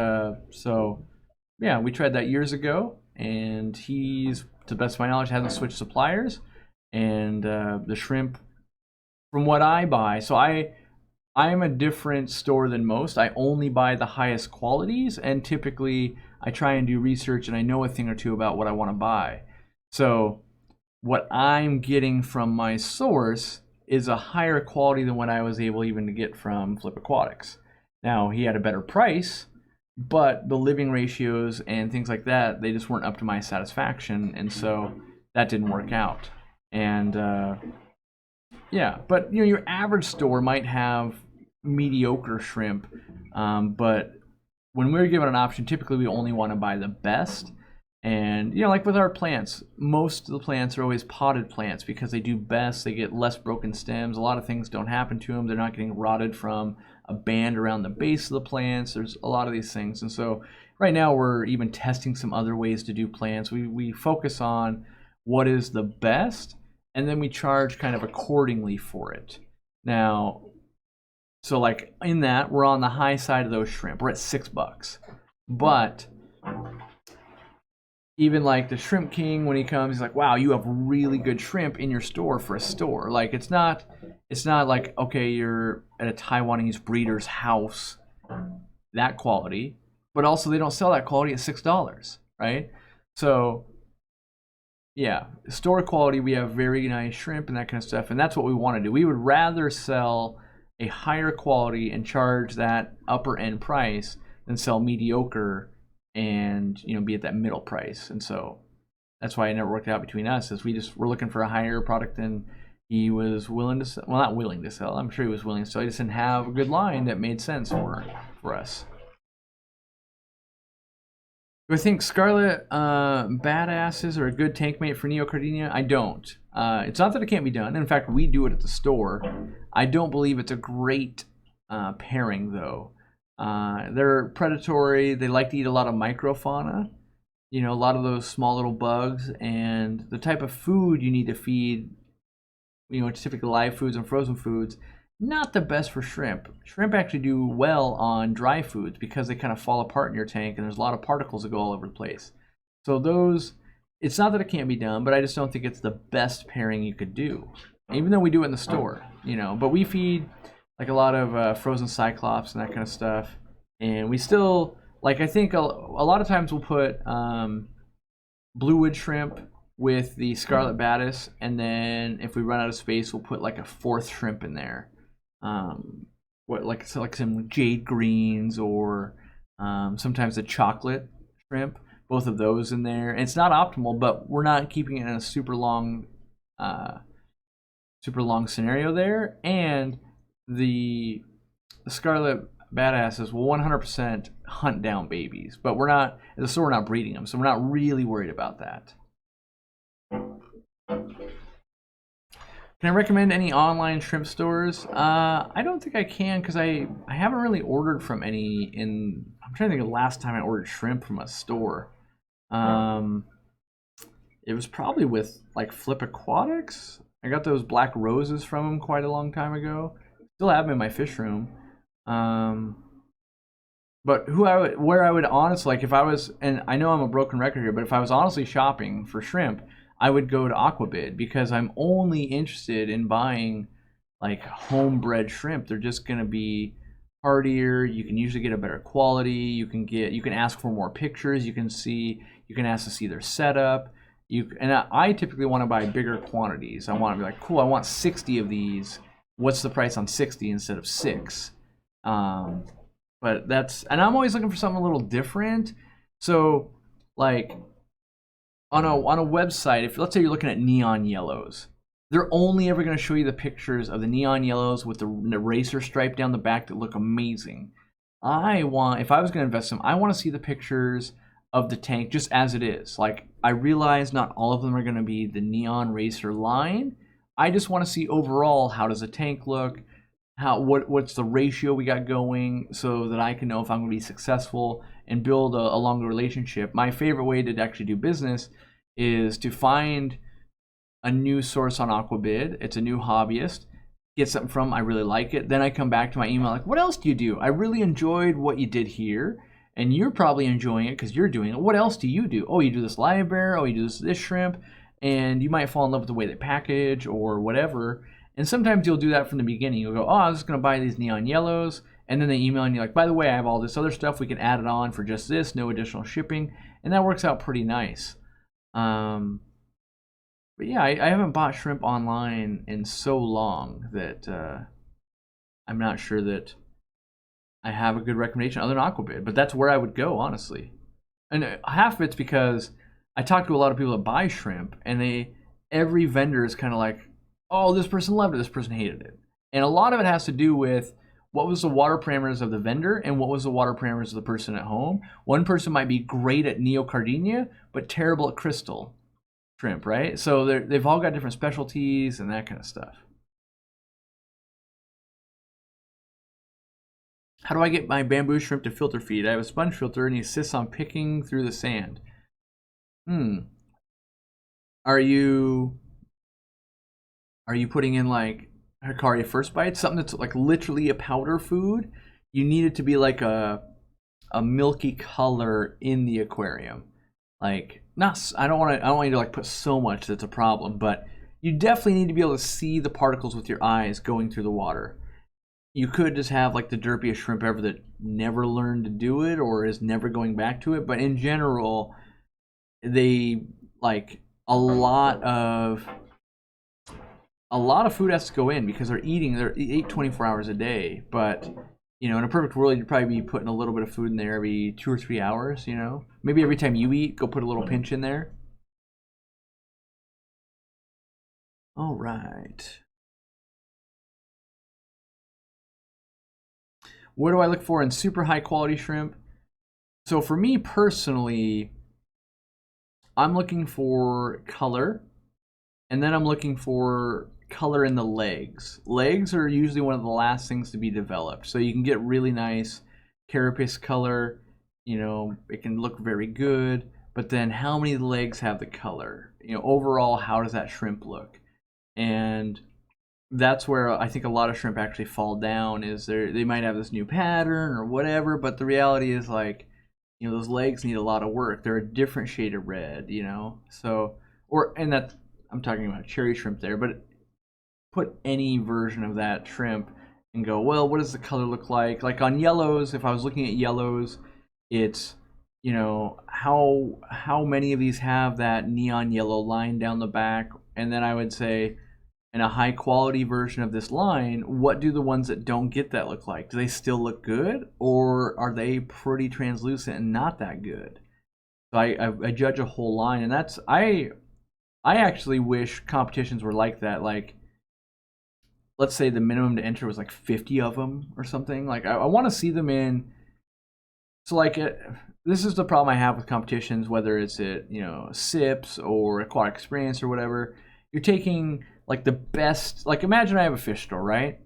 so yeah, we tried that years ago. And he's, to the best of my knowledge, hasn't switched suppliers. And the shrimp, from what I buy, so I'm a different store than most. I only buy the highest qualities, and typically I try and do research, and I know a thing or two about what I want to buy. So what I'm getting from my source is a higher quality than what I was able even to get from Flip Aquatics. Now, he had a better price, but the living ratios and things like that, they just weren't up to my satisfaction, and so that didn't work out. And yeah, but your average store might have mediocre shrimp, but when we're given an option, typically we only want to buy the best. And like with our plants, most of the plants are always potted plants because they do best. They get less broken stems. A lot of things don't happen to them. They're not getting rotted from a band around the base of the plants. There's a lot of these things. And so right now we're even testing some other ways to do plants. We focus on what is the best, and then we charge kind of accordingly for it. Now, so like in that, we're on the high side of those shrimp. We're at $6. But even like the Shrimp King, when he comes, he's like, wow, you have really good shrimp in your store for a store. Like it's not like, okay, you're at a Taiwanese breeder's house, that quality, but also they don't sell that quality at $6, right? So yeah, store quality, we have very nice shrimp and that kind of stuff, and that's what we want to do. We would rather sell a higher quality and charge that upper end price than sell mediocre and be at that middle price. And so that's why it never worked out between us, is we're looking for a higher product than he was willing to sell. Well, not willing to sell, I'm sure he was willing to sell. He just didn't have a good line that made sense for us. Do I think Scarlet Badasses are a good tank mate for Neocardinia? I don't. It's not that it can't be done. In fact, we do it at the store. I don't believe it's a great pairing, though. They're predatory. They like to eat a lot of microfauna, a lot of those small little bugs, and the type of food you need to feed, typically live foods and frozen foods, not the best for shrimp. Shrimp actually do well on dry foods because they kind of fall apart in your tank, and there's a lot of particles that go all over the place. So those, it's not that it can't be done, but I just don't think it's the best pairing you could do, even though we do it in the store, but we feed like a lot of frozen cyclops and that kind of stuff. And we still, like, I think a lot of times we'll put bluewood shrimp with the scarlet baddis, and then if we run out of space, we'll put like a fourth shrimp in there. Like some jade greens, or sometimes a chocolate shrimp, both of those in there. And it's not optimal, but we're not keeping it in a super long scenario there. And the scarlet badasses will 100% hunt down babies, but we're not, at the store, we're not breeding them, so we're not really worried about that. Can I recommend any online shrimp stores? I don't think I can, because I haven't really ordered from any I'm trying to think of the last time I ordered shrimp from a store. It was probably with like Flip Aquatics. I got those black roses from them quite a long time ago. Still have them in my fish room. But where I would honestly, like if I was, and I know I'm a broken record here, but if I was honestly shopping for shrimp, I would go to Aquabid, because I'm only interested in buying like homebred shrimp. They're just gonna be hardier. You can usually get a better quality. You can ask for more pictures. You can ask to see their setup. I typically want to buy bigger quantities. I want to be like, cool, I want 60 of these. What's the price on 60 instead of 6? But and I'm always looking for something a little different. So like on a website, if let's say you're looking at neon yellows, they're only ever going to show you the pictures of the neon yellows with the racer stripe down the back that look amazing. If I was going to invest in them, I want to see the pictures of the tank just as it is. Like, I realize not all of them are going to be the neon racer line. I just want to see overall, how does the tank look? What's the ratio we got going, so that I can know if I'm going to be successful and build a longer relationship. My favorite way to actually do business is to find a new source on Aquabid. It's a new hobbyist. Get something from, I really like it. Then I come back to my email like, what else do you do? I really enjoyed what you did here. And you're probably enjoying it because you're doing it. What else do you do? Oh, you do this live bear. Oh, you do this shrimp. And you might fall in love with the way they package or whatever. And sometimes you'll do that from the beginning. You'll go, oh, I was just going to buy these neon yellows. And then they email and you're like, by the way, I have all this other stuff. We can add it on for just this. No additional shipping. And that works out pretty nice. But yeah, I haven't bought shrimp online in so long that I'm not sure that I have a good recommendation other than Aquabid. But that's where I would go, honestly. And half of it's because I talk to a lot of people that buy shrimp, and every vendor is kind of like, oh, this person loved it, this person hated it. And a lot of it has to do with what was the water parameters of the vendor and what was the water parameters of the person at home. One person might be great at neocardinia, but terrible at crystal shrimp, right? So they've all got different specialties and that kind of stuff. How do I get my bamboo shrimp to filter feed? I have a sponge filter and he insists on picking through the sand. Are you putting in like Hikari First Bite, something that's like literally a powder food? You need it to be like a milky color in the aquarium. Like I don't want you to like put so much that's a problem, but you definitely need to be able to see the particles with your eyes going through the water. You could just have like the derpiest shrimp ever that never learned to do it or is never going back to it, but in general, they like a lot of food has to go in because they eat 24 hours a day. But you know, in a perfect world, you'd probably be putting a little bit of food in there every 2 or 3 hours. You know, maybe every time you eat, go put a little pinch in there. All right. What do I look for in super high quality shrimp? So for me personally, I'm looking for color, and then I'm looking for color in the legs. Legs are usually one of the last things to be developed. So you can get really nice carapace color, you know, it can look very good, but then how many legs have the color? You know, overall, how does that shrimp look? And that's where I think a lot of shrimp actually fall down, is they might have this new pattern or whatever, but the reality is like, you know, those legs need a lot of work. They're a different shade of red, you know. So, and that I'm talking about cherry shrimp there, but put any version of that shrimp and go, well, what does the color look like? Like on yellows, if I was looking at yellows, it's, you know, how many of these have that neon yellow line down the back? And then I would say, in a high quality version of this line, what do the ones that don't get that look like? Do they still look good, or are they pretty translucent and not that good? So I judge a whole line, and that's I actually wish competitions were like that. Like, let's say the minimum to enter was like 50 of them or something. Like I want to see them in. So like this is the problem I have with competitions, whether it's at, you know, SIPs or Aquatic Experience or whatever. You're taking like the best, like imagine I have a fish store, right?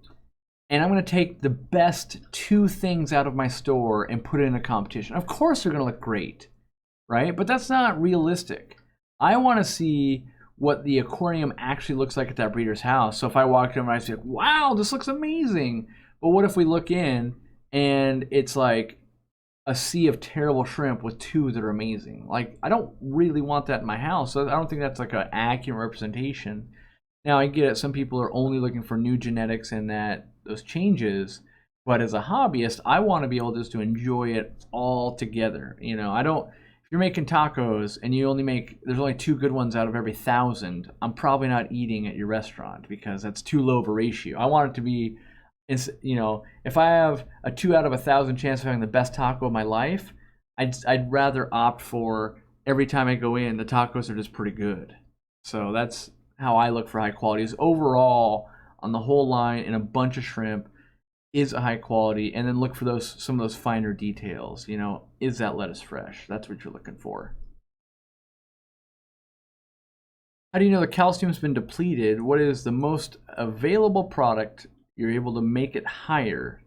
And I'm going to take the best 2 things out of my store and put it in a competition. Of course they're going to look great, right? But that's not realistic. I want to see what the aquarium actually looks like at that breeder's house. So if I walk in and I say, wow, this looks amazing. But what if we look in and it's like a sea of terrible shrimp with 2 that are amazing? Like, I don't really want that in my house. So I don't think that's like an accurate representation. Now, I get it. Some people are only looking for new genetics and those changes. But as a hobbyist, I want to be able just to enjoy it all together. You know, if you're making tacos and there's only 2 good ones out of every 1,000, I'm probably not eating at your restaurant because that's too low of a ratio. I want it to be, you know, if I have a 2 out of 1,000 chance of having the best taco of my life, I'd rather opt for every time I go in, the tacos are just pretty good. So that's how I look for high quality. Is overall on the whole line in a bunch of shrimp is a high quality, and then look for some of those finer details. You know, is that lettuce fresh? That's what you're looking for. How do you know the calcium's been depleted? What is the most available product you're able to make it higher?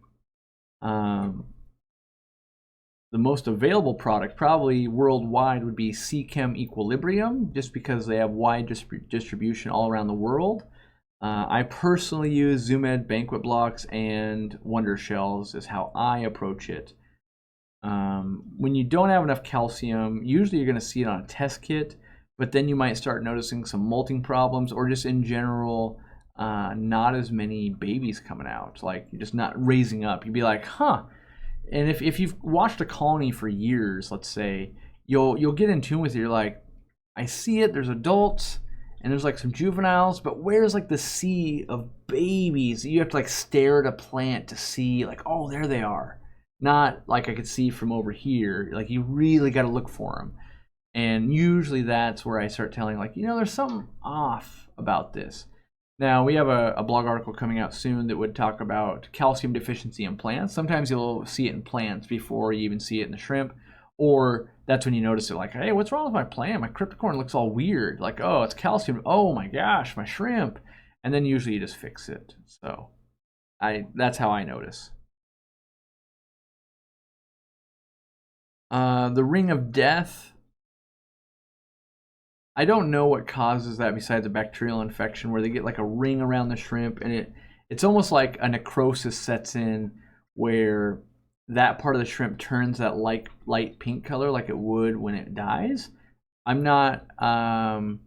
the most available product probably worldwide would be SeaChem Equilibrium, just because they have wide distribution all around the world. I personally use Zoomed banquet blocks and Wonder Shells is how I approach it. When you don't have enough calcium, usually you're going to see it on a test kit, but then you might start noticing some molting problems, or just in general, not as many babies coming out. Like, you're just not raising up. You'd be like, huh. And if you've watched a colony for years, let's say, you'll get in tune with it. You're like, I see it, there's adults, and there's like some juveniles, but where's like the sea of babies? You have to like stare at a plant to see, like, oh, there they are. Not like I could see from over here. Like, you really got to look for them. And usually that's where I start telling, like, there's something off about this. Now, we have a blog article coming out soon that would talk about calcium deficiency in plants. Sometimes you'll see it in plants before you even see it in the shrimp. Or that's when you notice it, like, hey, what's wrong with my plant? My cryptocorn looks all weird. Like, oh, it's calcium. Oh my gosh, my shrimp. And then usually you just fix it. So that's how I notice. The ring of death. I don't know what causes that besides a bacterial infection where they get like a ring around the shrimp, and it's almost like a necrosis sets in where that part of the shrimp turns that light pink color like it would when it dies. I'm not 100%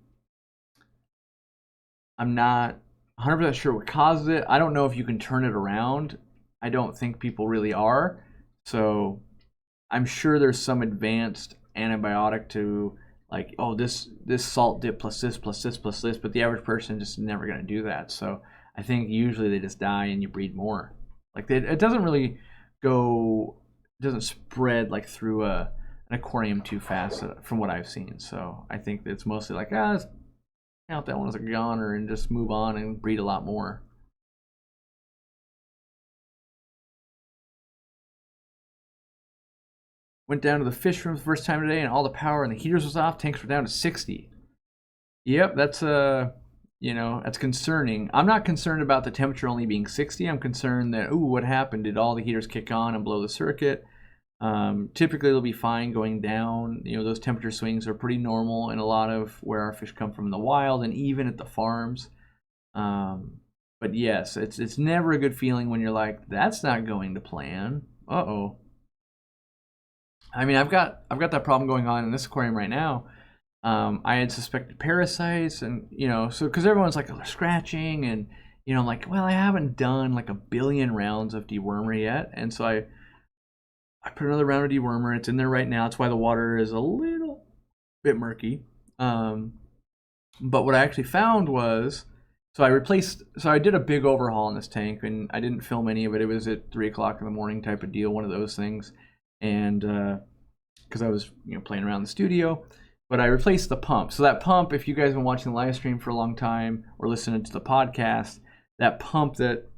sure what causes it. I don't know if you can turn it around. I don't think people really are. So I'm sure there's some advanced antibiotic to, like, oh, this salt dip plus this, but the average person just never going to do that. So I think usually they just die and you breed more. Like, it doesn't really doesn't spread like through an aquarium too fast from what I've seen. So I think it's mostly like, let's count that one as a goner and just move on and breed a lot more. Went down to the fish room the first time today, and all the power and the heaters was off. Tanks were down to 60. Yep, that's that's concerning. I'm not concerned about the temperature only being 60. I'm concerned that, what happened? Did all the heaters kick on and blow the circuit? Typically, they'll be fine going down. Those temperature swings are pretty normal in a lot of where our fish come from in the wild and even at the farms. But yes, it's never a good feeling when you're like, that's not going to plan. Uh-oh. I mean, I've got that problem going on in this aquarium right now. I had suspected parasites, and so because everyone's like, oh, they're scratching, and I'm like, well, I haven't done like 1 billion rounds of dewormer yet, and so I put another round of dewormer. It's in there right now. That's why the water is a little bit murky. But what I actually found was, so I did a big overhaul in this tank, and I didn't film any of it. It was at 3 o'clock in the morning type of deal, one of those things. And because I was playing around in the studio, but I replaced the pump. So that pump, if you guys have been watching the live stream for a long time or listening to the podcast, that pump that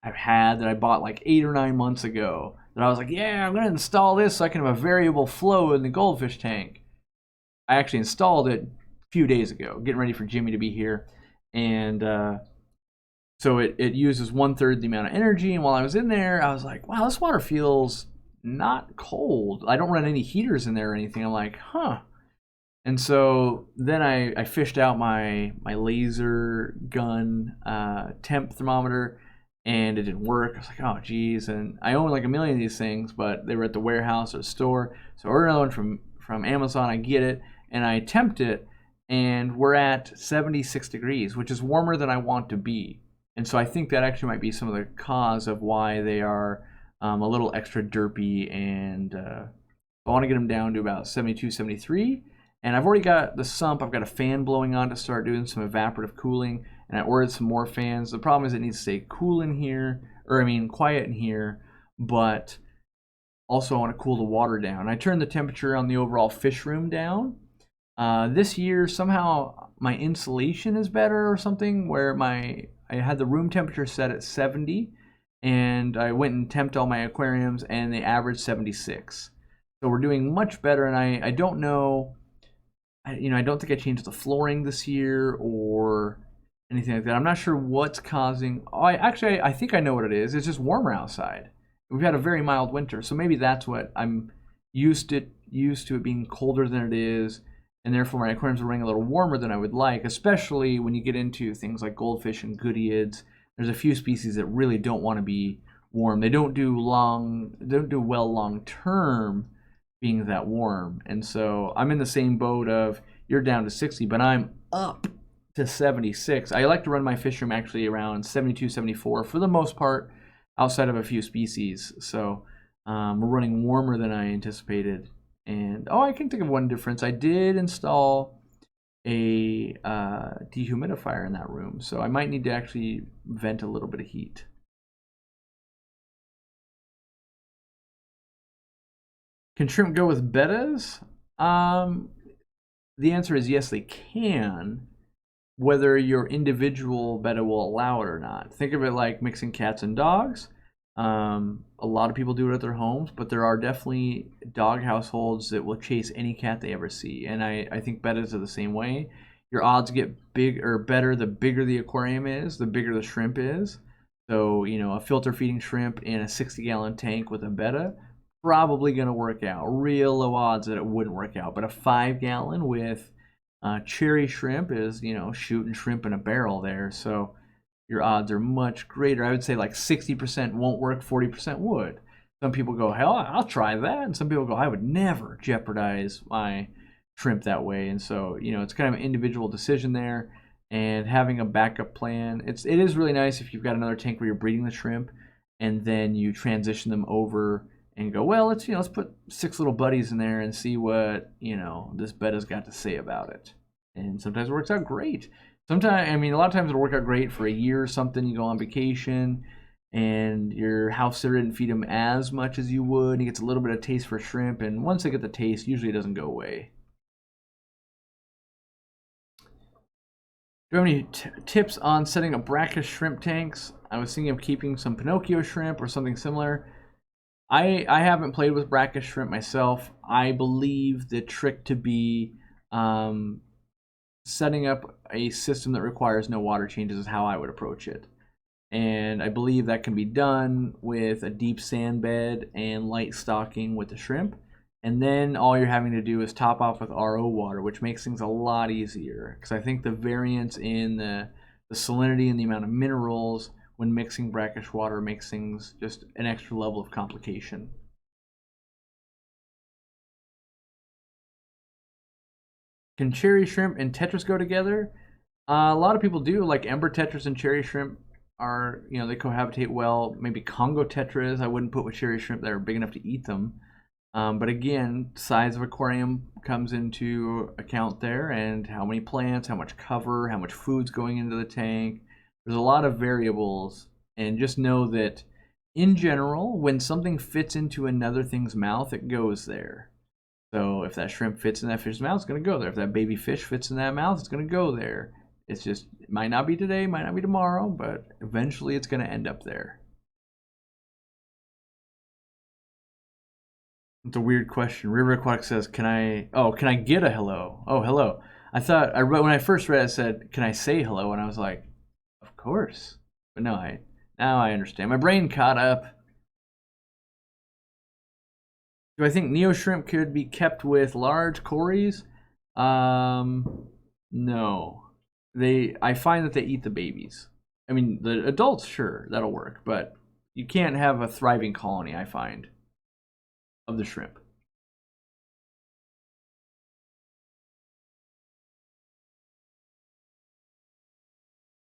I've had that I bought like 8 or 9 months ago, that I was like, yeah, I'm going to install this so I can have a variable flow in the goldfish tank. I actually installed it a few days ago, getting ready for Jimmy to be here. And so it uses 1/3 the amount of energy. And while I was in there, I was like, wow, this water feels not cold. I don't run any heaters in there or anything. I'm like, huh. And so then I fished out my laser gun temp thermometer, and it didn't work. I was like, oh geez. And I own like 1 million of these things, but they were at the warehouse or the store. So I ordered another one from Amazon. I get it, and I tempt it, and we're at 76 degrees, which is warmer than I want to be. And so I think that actually might be some of the cause of why they are a little extra derpy, and I want to get them down to about 72, 73. And I've already got the sump. I've got a fan blowing on to start doing some evaporative cooling, and I ordered some more fans. The problem is it needs to stay cool in here, quiet in here, but also I want to cool the water down. I turned the temperature on the overall fish room down. This year, somehow my insulation is better or something, where I had the room temperature set at 70, and I went and temped all my aquariums, and they averaged 76. So we're doing much better, and I don't know, I don't think I changed the flooring this year or anything like that. I'm not sure what's causing. I think I know what it is. It's just warmer outside. We've had a very mild winter, so maybe that's what I'm used to it being colder than it is, and therefore my aquariums are running a little warmer than I would like, especially when you get into things like goldfish and goodeids. There's a few species that really don't want to be warm. They don't do well long term being that warm. And so I'm in the same boat of you're down to 60, but I'm up to 76. I like to run my fish room actually around 72, 74 for the most part, outside of a few species. So we're running warmer than I anticipated. And I can think of one difference. I did install a dehumidifier in that room, so I might need to actually vent a little bit of heat. Can shrimp go with bettas? The answer is yes, they can, whether your individual betta will allow it or not. Think of it like mixing cats and dogs. A lot of people do it at their homes, but there are definitely dog households that will chase any cat they ever see. And I think bettas are the same way. Your odds get big or better the bigger the aquarium is, the bigger the shrimp is. So, a filter feeding shrimp in a 60-gallon tank with a betta, probably going to work out. Real low odds that it wouldn't work out. But a 5-gallon with cherry shrimp is, shooting shrimp in a barrel there. So your odds are much greater. I would say like 60% won't work, 40% would. Some people go, hell, I'll try that. And some people go, I would never jeopardize my shrimp that way. And so, it's kind of an individual decision there. And having a backup plan, it is really nice if you've got another tank where you're breeding the shrimp and then you transition them over and go, well, let's put 6 little buddies in there and see what, this betta's got to say about it. And sometimes it works out great. Sometimes, a lot of times it'll work out great for a year or something. You go on vacation and your house sitter didn't feed them as much as you would. He gets a little bit of taste for shrimp, and once they get the taste, usually it doesn't go away. Do you have any tips on setting up brackish shrimp tanks? I was thinking of keeping some Pinocchio shrimp or something similar. I haven't played with brackish shrimp myself. I believe the trick to be setting up a system that requires no water changes is how I would approach it. And I believe that can be done with a deep sand bed and light stocking with the shrimp. And then all you're having to do is top off with RO water, which makes things a lot easier. Because I think the variance in the salinity and the amount of minerals when mixing brackish water makes things just an extra level of complication. Can cherry shrimp and tetras go together? A lot of people do, like ember tetras and cherry shrimp are, they cohabitate well. Maybe Congo tetras I wouldn't put with cherry shrimp that are big enough to eat them. But again, size of aquarium comes into account there, and how many plants, how much cover, how much food's going into the tank. There's a lot of variables, and just know that in general, when something fits into another thing's mouth, it goes there. So if that shrimp fits in that fish's mouth, it's going to go there. If that baby fish fits in that mouth, it's going to go there. It's just, it might not be today, might not be tomorrow, but eventually it's going to end up there. It's a weird question. River Aquatic says, can I get a hello? Oh, hello. I thought, when I first read it, it said, can I say hello? And I was like, of course. But no, now I understand. My brain caught up. Do I think Neo shrimp could be kept with large cories? No. I find that they eat the babies. The adults, sure, that'll work, but you can't have a thriving colony, I find, of the shrimp.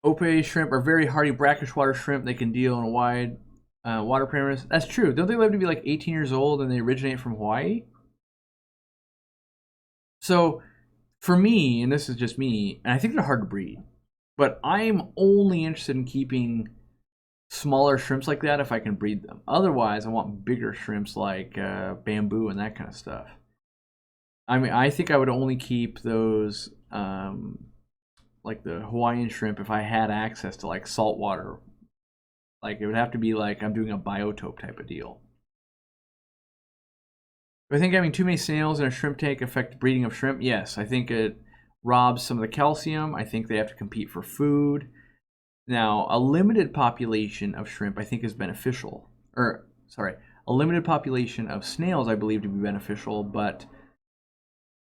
Ope shrimp are very hardy brackish water shrimp. They can deal in wide water parameters. That's true. Don't they live to be like 18 years old and they originate from Hawaii? So for me, and this is just me, and I think they're hard to breed, but I'm only interested in keeping smaller shrimps like that if I can breed them. Otherwise, I want bigger shrimps like bamboo and that kind of stuff. I think I would only keep those like the Hawaiian shrimp if I had access to like salt water. Like it would have to be like I'm doing a biotope type of deal. Do I think having too many snails in a shrimp tank affect breeding of shrimp? Yes, I think it robs some of the calcium. I think they have to compete for food. Now, a limited population of shrimp I think is beneficial. a limited population of snails I believe to be beneficial, but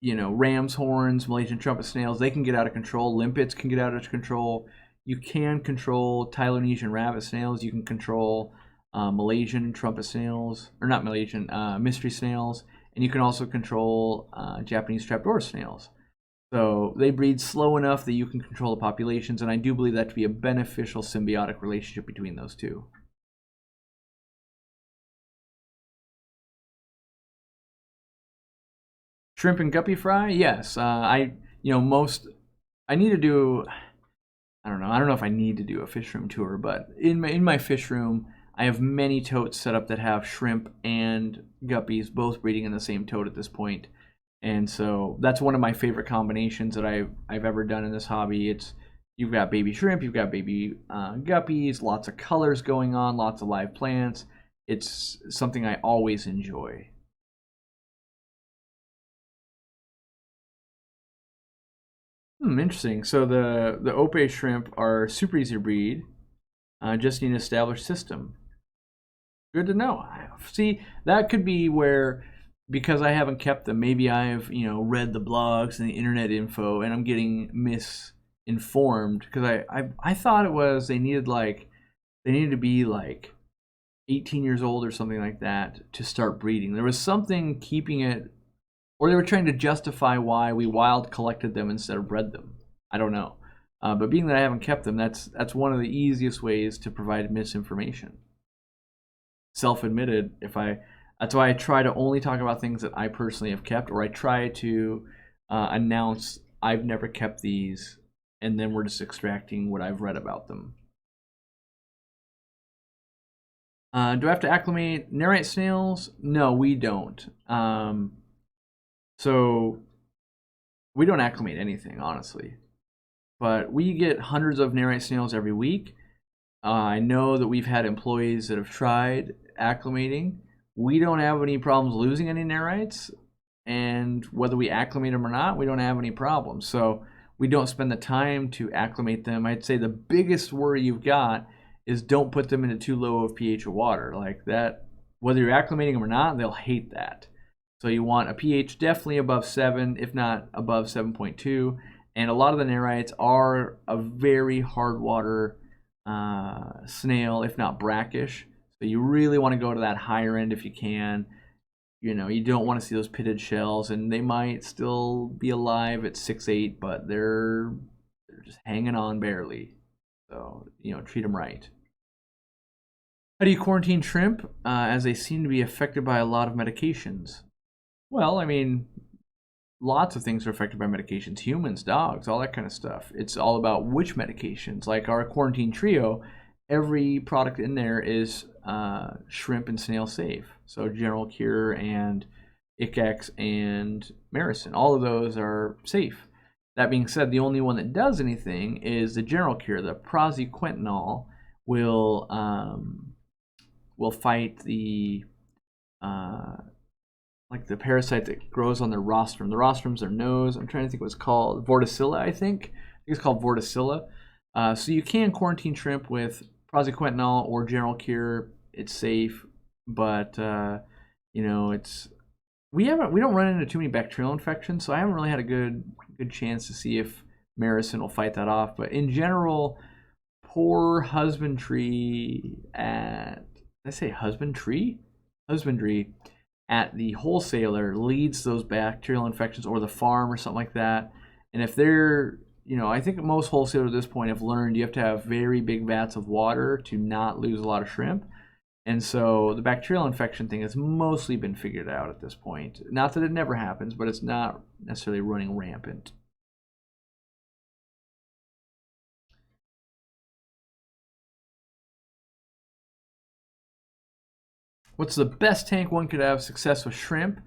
ram's horns, Malaysian trumpet snails, they can get out of control. Limpets can get out of control. You can control Tylonesian rabbit snails. You can control Malaysian trumpet snails, or not Malaysian, mystery snails, and you can also control Japanese trapdoor snails. So they breed slow enough that you can control the populations, and I do believe that to be a beneficial symbiotic relationship between those two. Shrimp and guppy fry? Yes. I need to do, I don't know if I need to do a fish room tour, but in my fish room, I have many totes set up that have shrimp and guppies both breeding in the same tote at this point. And so that's one of my favorite combinations that I've ever done in this hobby. You've got baby shrimp, you've got baby guppies, lots of colors going on, lots of live plants. It's something I always enjoy. Interesting. So the Ope shrimp are super easy to breed. Just need an established system. Good to know. See, that could be where, because I haven't kept them, maybe I've read the blogs and the internet info, and I'm getting misinformed, because I thought it was they needed to be like 18 years old or something like that to start breeding. There was something keeping it, or they were trying to justify why we wild collected them instead of bred them. I don't know. But being that I haven't kept them, that's one of the easiest ways to provide misinformation. Self-admitted. That's why I try to only talk about things that I personally have kept, or I try to announce I've never kept these, and then we're just extracting what I've read about them. Do I have to acclimate nerite snails? No, we don't. So we don't acclimate anything, honestly. But we get hundreds of nerite snails every week. I know that we've had employees that have tried acclimating. We don't have any problems losing any nerites, and whether we acclimate them or not, we don't have any problems. So we don't spend the time to acclimate them. I'd say the biggest worry you've got is don't put them into too low of pH of water. Like that, whether you're acclimating them or not, they'll hate that. So you want a pH definitely above 7, if not above 7.2. And a lot of the nerites are a very hard water snail, if not brackish. So you really want to go to that higher end if you can. You don't want to see those pitted shells, and they might still be alive at 6-8, but they're just hanging on barely. So, treat them right. How do you quarantine shrimp? As they seem to be affected by a lot of medications. Well, I mean, lots of things are affected by medications. Humans, dogs, all that kind of stuff. It's all about which medications. Like our quarantine trio, every product in there is shrimp and snail safe. So General Cure and Icax and Maricin, all of those are safe. That being said, the only one that does anything is the General Cure. The praziquantel will fight the like the parasite that grows on their rostrum. The rostrum's their nose. I'm trying to think what it's called. Vorticilla, I think. It's called Vorticilla. So you can quarantine shrimp with praziquantel or General Cure. It's safe, but we don't run into too many bacterial infections, so I haven't really had a good chance to see if Maricin will fight that off. But in general, poor husbandry at husbandry at the wholesaler leads those bacterial infections, or the farm or something like that. And if they're, I think most wholesalers at this point have learned you have to have very big vats of water to not lose a lot of shrimp. And so the bacterial infection thing has mostly been figured out at this point. Not that it never happens, but it's not necessarily running rampant. What's the best tank one could have success with shrimp?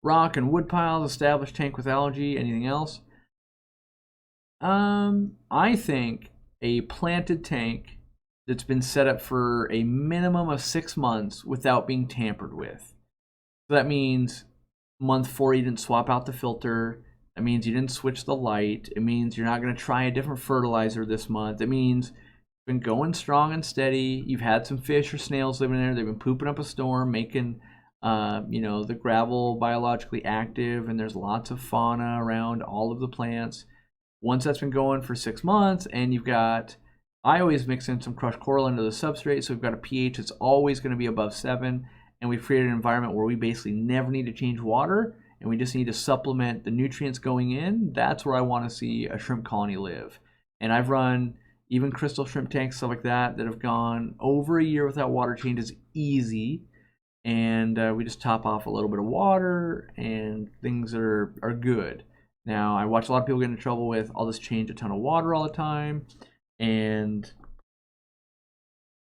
Rock and wood piles, established tank with algae, anything else? I think a planted tank that's been set up for a minimum of 6 months without being tampered with. So that means month 4 you didn't swap out the filter. That means you didn't switch the light. It means you're not going to try a different fertilizer this month. It means been going strong and steady. You've had some fish or snails living in there. They've been pooping up a storm, making the gravel biologically active, and there's lots of fauna around all of the plants. Once that's been going for 6 months, and I always mix in some crushed coral into the substrate, so we've got a pH that's always going to be above 7, and we've created an environment where we basically never need to change water, and we just need to supplement the nutrients going in. That's where I want to see a shrimp colony live. And I've run even crystal shrimp tanks, stuff like that have gone over a year without water changes easy. And we just top off a little bit of water, and things are good. Now, I watch a lot of people get into trouble with, I'll just change a ton of water all the time, and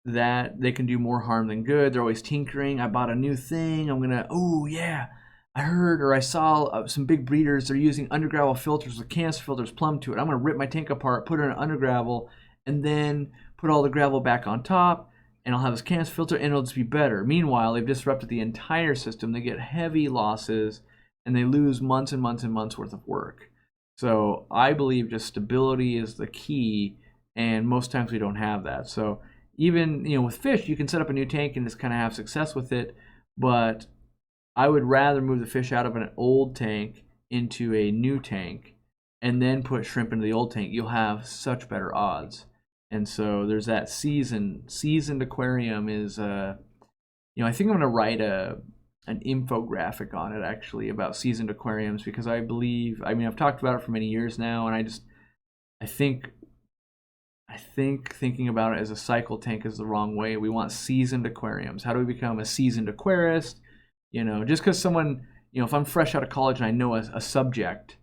that they can do more harm than good. They're always tinkering. I bought a new thing. Oh yeah, I heard or I saw some big breeders, they're using undergravel filters with canister filters plumbed to it. I'm going to rip my tank apart, put it in undergravel, and then put all the gravel back on top, and I'll have this canister filter, and it'll just be better. Meanwhile, they've disrupted the entire system. They get heavy losses, and they lose months and months and months worth of work. So I believe just stability is the key, and most times we don't have that. So even with fish, you can set up a new tank and just kind of have success with it, but I would rather move the fish out of an old tank into a new tank and then put shrimp into the old tank. You'll have such better odds. And so there's that seasoned aquarium is I think I'm going to write an infographic on it actually about seasoned aquariums, because I've talked about it for many years now, and I think thinking about it as a cycle tank is the wrong way. We want seasoned aquariums. How do we become a seasoned aquarist? Just because someone, if I'm fresh out of college and I know a subject,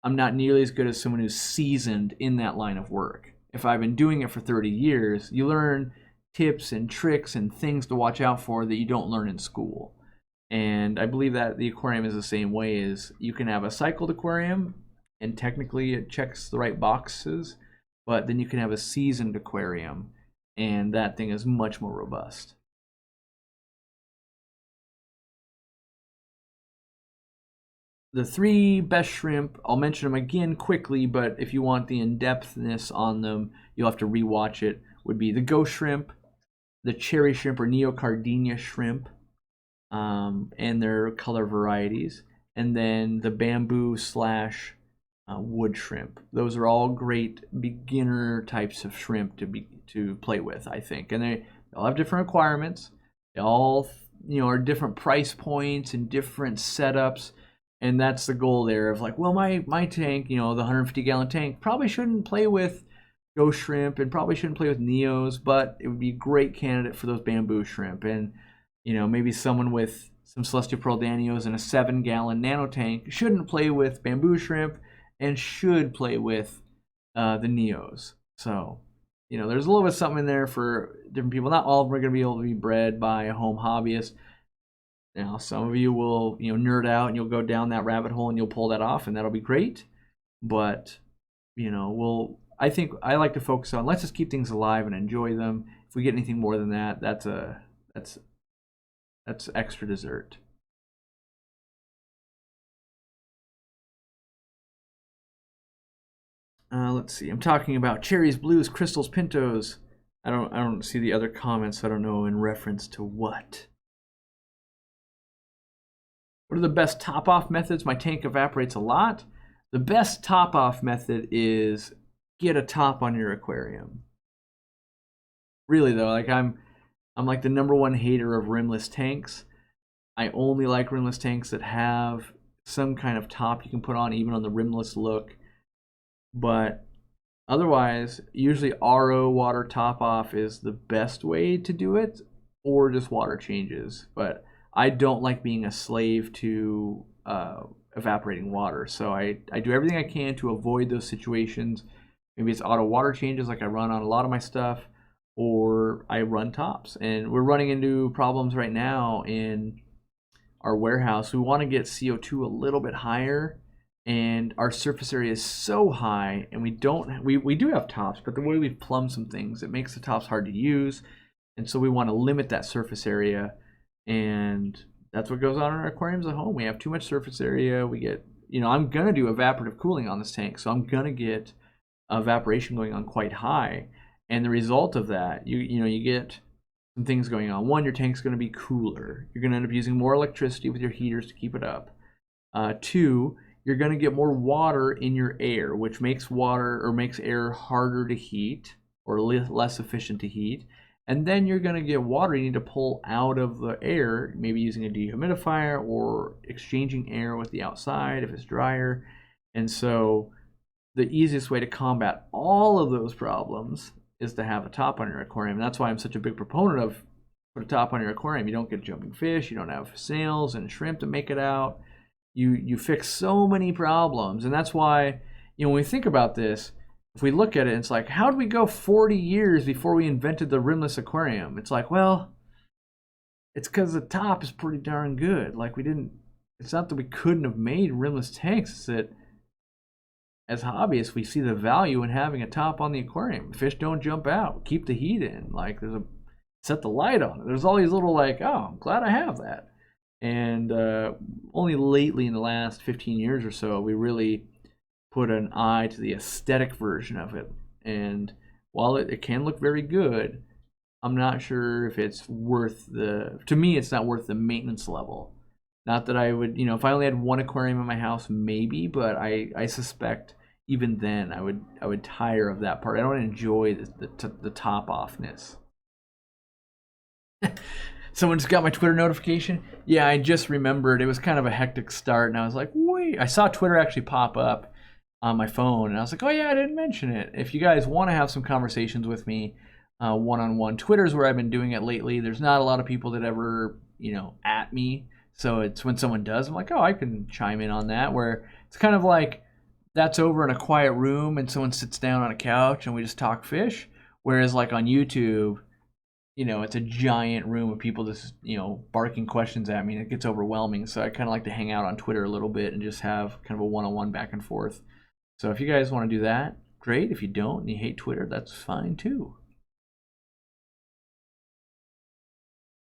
I'm not nearly as good as someone who's seasoned in that line of work. If I've been doing it for 30 years, you learn tips and tricks and things to watch out for that you don't learn in school. And I believe that the aquarium is the same way. Is you can have a cycled aquarium, and technically it checks the right boxes, but then you can have a seasoned aquarium, and that thing is much more robust. The 3 best shrimp, I'll mention them again quickly, but if you want the in-depthness on them, you'll have to rewatch it, would be the ghost shrimp, the cherry shrimp or neocardinia shrimp, and their color varieties, and then the bamboo / wood shrimp. Those are all great beginner types of shrimp to play with, I think. And they all have different requirements. They all are different price points and different setups. And that's the goal there of my tank, the 150-gallon tank, probably shouldn't play with ghost shrimp and probably shouldn't play with neos, but it would be a great candidate for those bamboo shrimp. And, maybe someone with some celestial pearl danios in a 7-gallon nano tank shouldn't play with bamboo shrimp and should play with the neos. So, there's a little bit of something in there for different people. Not all of them are going to be able to be bred by a home hobbyist. Now, some of you will, nerd out and you'll go down that rabbit hole and you'll pull that off, and that'll be great. But, I think I like to focus on, let's just keep things alive and enjoy them. If we get anything more than that, that's extra dessert. Let's see. I'm talking about cherries, blues, crystals, pintos. I don't see the other comments. So I don't know in reference to what. What are the best top-off methods? My tank evaporates a lot. The best top-off method is get a top on your aquarium. Really though, I'm like the #1 hater of rimless tanks. I only like rimless tanks that have some kind of top you can put on, even on the rimless look. But otherwise, usually RO water top-off is the best way to do it, or just water changes. But I don't like being a slave to evaporating water, so I do everything I can to avoid those situations. Maybe it's auto water changes like I run on a lot of my stuff, or I run tops. And we're running into problems right now in our warehouse. We want to get CO2 a little bit higher, and our surface area is so high, and we do have tops, but the way we've plumbed some things, it makes the tops hard to use, and so we want to limit that surface area. And that's what goes on in our aquariums at home. We have too much surface area. We get, I'm going to do evaporative cooling on this tank, so I'm going to get evaporation going on quite high. And the result of that, you get some things going on. One, your tank's going to be cooler. You're going to end up using more electricity with your heaters to keep it up. Two, you're going to get more water in your air, which makes air harder to heat or less efficient to heat. And then you're going to get water you need to pull out of the air, maybe using a dehumidifier or exchanging air with the outside if it's drier. And so the easiest way to combat all of those problems is to have a top on your aquarium. And that's why I'm such a big proponent of put a top on your aquarium. You don't get jumping fish, you don't have snails and shrimp to make it out. You fix so many problems. And that's why, when we think about this, if we look at it, it's like, how did we go 40 years before we invented the rimless aquarium? It's like, well, it's because the top is pretty darn good. Like, it's not that we couldn't have made rimless tanks, it's that as hobbyists, we see the value in having a top on the aquarium. Fish don't jump out. Keep the heat in. Like, set the light on it. There's all these little like, oh, I'm glad I have that. And only lately in the last 15 years or so, we really put an eye to the aesthetic version of it. And while it can look very good, I'm not sure if it's worth to me, it's not worth the maintenance level. Not that I would, if I only had one aquarium in my house, maybe, but I suspect even then I would tire of that part. I don't enjoy the top offness. Someone just got my Twitter notification. Yeah, I just remembered. It was kind of a hectic start, and I was like, wait. I saw Twitter actually pop up on my phone, and I was like, oh yeah, I didn't mention it. If you guys want to have some conversations with me one-on-one, Twitter's where I've been doing it lately. There's not a lot of people that ever, at me. So it's when someone does, I'm like, oh, I can chime in on that, where it's kind of like that's over in a quiet room and someone sits down on a couch and we just talk fish. Whereas like on YouTube, it's a giant room of people just, barking questions at me, and it gets overwhelming. So I kind of like to hang out on Twitter a little bit and just have kind of a one-on-one back and forth. So if you guys want to do that, great. If you don't and you hate Twitter, that's fine too.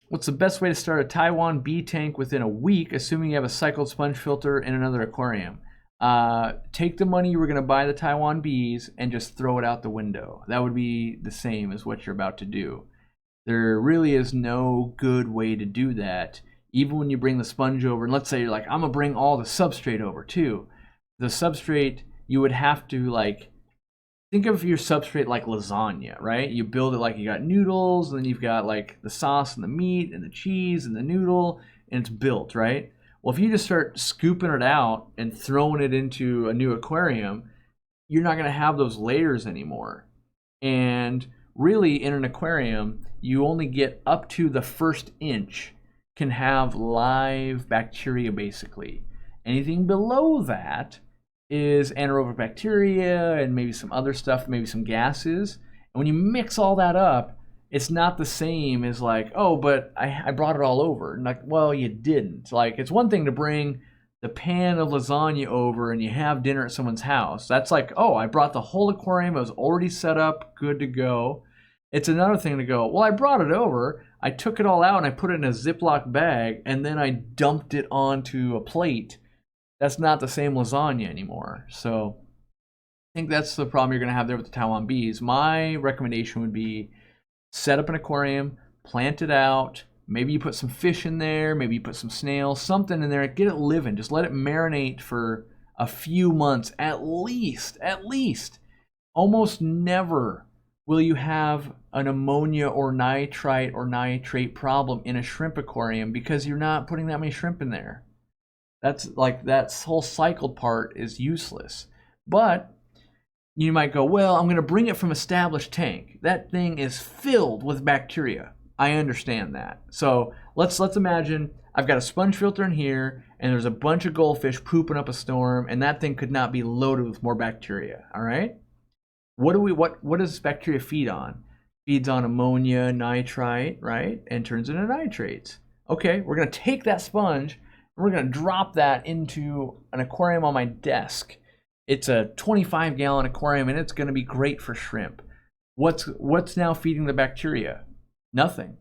What's the best way to start a Taiwan bee tank within a week, assuming you have a cycled sponge filter and another aquarium? Take the money you were going to buy the Taiwan bees and just throw it out the window. That would be the same as what you're about to do. There really is no good way to do that. Even when you bring the sponge over, and let's say you're like, I'm going to bring all the substrate over too. The substrate, you would have to think of your substrate like lasagna, right? You build it like you got noodles, and then you've got like the sauce and the meat and the cheese and the noodle, and it's built, right? Well, if you just start scooping it out and throwing it into a new aquarium, you're not going to have those layers anymore. And really, in an aquarium, you only get up to the first inch can have live bacteria, basically. Anything below that is anaerobic bacteria and maybe some other stuff, maybe some gases. And when you mix all that up, it's not the same as like, oh, but I brought it all over. And like, well, you didn't. Like, it's one thing to bring the pan of lasagna over and you have dinner at someone's house. That's like, oh, I brought the whole aquarium. It was already set up, good to go. It's another thing to go, well, I brought it over. I took it all out and I put it in a Ziploc bag and then I dumped it onto a plate. That's not the same lasagna anymore. So I think that's the problem you're going to have there with the Taiwan bees. My recommendation would be set up an aquarium, plant it out. Maybe you put some fish in there. Maybe you put some snails, something in there. Get it living. Just let it marinate for a few months at least. Almost never will you have an ammonia or nitrite or nitrate problem in a shrimp aquarium because you're not putting that many shrimp in there. That's like that whole cycled part is useless. But you might go, well, I'm going to bring it from established tank. That thing is filled with bacteria. I understand that. So let's imagine I've got a sponge filter in here and there's a bunch of goldfish pooping up a storm, and that thing could not be loaded with more bacteria. All right. What does bacteria feed on? Feeds on ammonia, nitrite, right? And turns into nitrates. Okay, we're going to take that sponge and we're going to drop that into an aquarium on my desk. It's a 25-gallon aquarium and it's going to be great for shrimp. What's now feeding the bacteria? Nothing.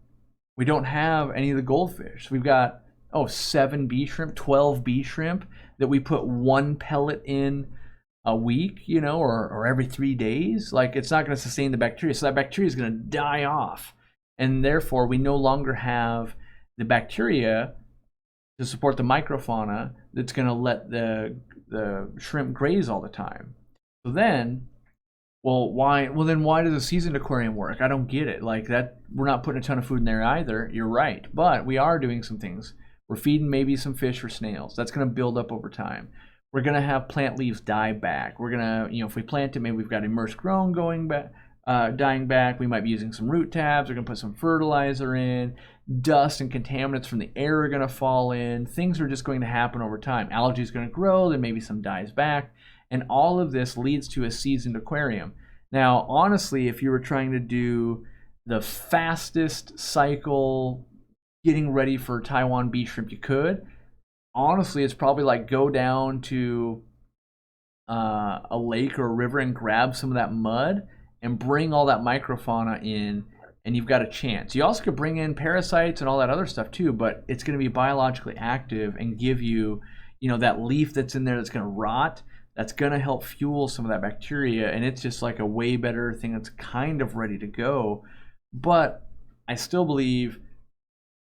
We don't have any of the goldfish. We've got 7 bee shrimp, 12 bee shrimp that we put one pellet in a week, you know, or every 3 days, like it's not going to sustain the bacteria. So that bacteria is going to die off. And therefore, we no longer have the bacteria to support the microfauna that's going to let the shrimp graze all the time. So then, why does a seasoned aquarium work? I don't get it. Like that, we're not putting a ton of food in there either. You're right. But we are doing some things. We're feeding maybe some fish or snails. That's going to build up over time. We're going to have plant leaves die back. We're going to, you know, if we plant it, maybe we've got immersed grown going back, dying back. We might be using some root tabs. We're going to put some fertilizer in. Dust and contaminants from the air are going to fall in. Things are just going to happen over time. Algae is going to grow. Then maybe some dies back. And all of this leads to a seasoned aquarium. Now, honestly, if you were trying to do the fastest cycle getting ready for Taiwan bee shrimp you could, honestly, it's probably like go down to a lake or a river and grab some of that mud and bring all that microfauna in, and you've got a chance. You also could bring in parasites and all that other stuff too, but it's going to be biologically active and give you, you know, that leaf that's in there that's going to rot. That's going to help fuel some of that bacteria, and it's just like a way better thing that's kind of ready to go. But I still believe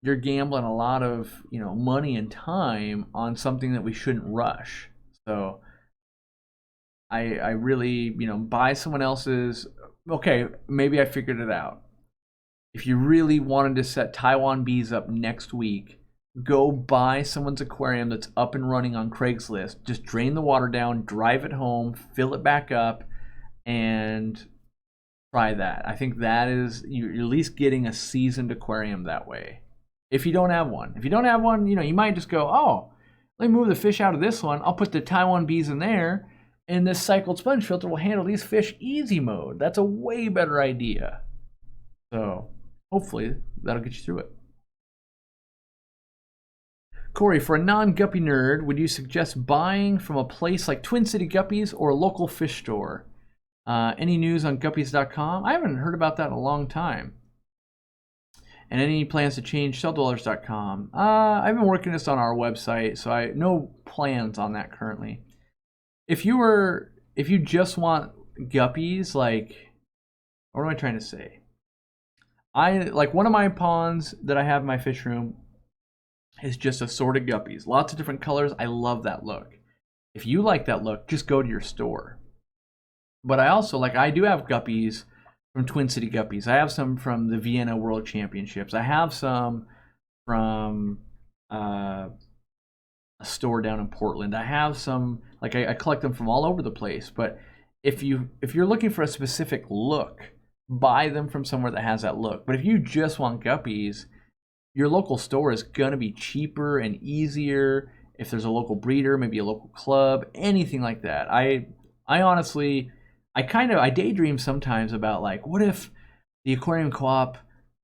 you're gambling a lot of, you know, money and time on something that we shouldn't rush. So I really, you know, buy someone else's. Okay, maybe I figured it out. If you really wanted to set Taiwan bees up next week, go buy someone's aquarium that's up and running on Craigslist. Just drain the water down, drive it home, fill it back up, and try that. I think that is, you're at least getting a seasoned aquarium that way. If you don't have one. If you don't have one, you know, you might just go, oh, let me move the fish out of this one. I'll put the Taiwan bees in there, and this cycled sponge filter will handle these fish easy mode. That's a way better idea. So hopefully that'll get you through it. Corey, for a non-guppy nerd, would you suggest buying from a place like Twin City Guppies or a local fish store? Any news on guppies.com? I haven't heard about that in a long time. And any plans to change celldwellers.com? I've been working this on our website, so I no plans on that currently. If you just want guppies, like, what am I trying to say? Like one of my ponds that I have in my fish room is just assorted guppies. Lots of different colors. I love that look. If you like that look, just go to your store. But I also, like, I do have guppies from Twin City Guppies. I have some from the Vienna World Championships. I have some from a store down in Portland. I have some, like, I collect them from all over the place. But if you're looking for a specific look, buy them from somewhere that has that look. But if you just want guppies, your local store is going to be cheaper and easier. If there's a local breeder, maybe a local club, anything like that. I honestly, I daydream sometimes about, like, what if the aquarium co-op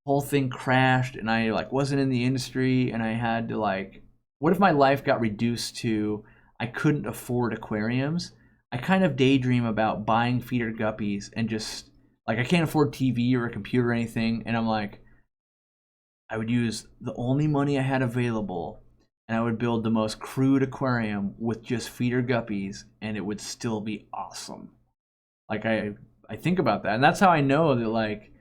whole thing crashed and I, like, wasn't in the industry and I had to, like, what if my life got reduced to I couldn't afford aquariums? I kind of daydream about buying feeder guppies and just, like, I can't afford TV or a computer or anything, and I'm like, I would use the only money I had available, and I would build the most crude aquarium with just feeder guppies, and it would still be awesome. Like, I think about that, and that's how I know that, like,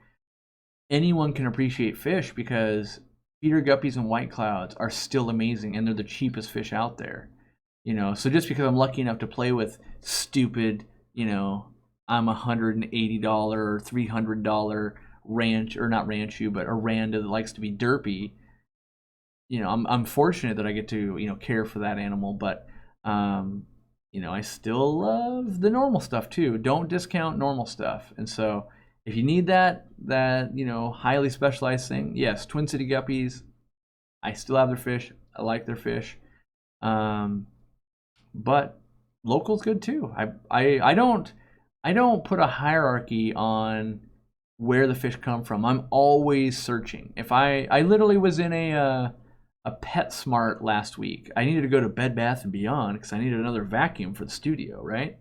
anyone can appreciate fish, because feeder guppies and white clouds are still amazing, and they're the cheapest fish out there. You know, so just because I'm lucky enough to play with stupid, you know, I'm $180 or $300 ranch, or not ranchu, but a randa that likes to be derpy, you know, I'm fortunate that I get to, you know, care for that animal. But you know, I still love the normal stuff too. Don't discount normal stuff. And so if you need that you know, highly specialized thing, yes, Twin City Guppies, I still have their fish. I like their fish. But local's good too. I don't put a hierarchy on where the fish come from. I'm always searching. If I literally was in a PetSmart last week. I needed to go to Bed Bath & Beyond because I needed another vacuum for the studio, right?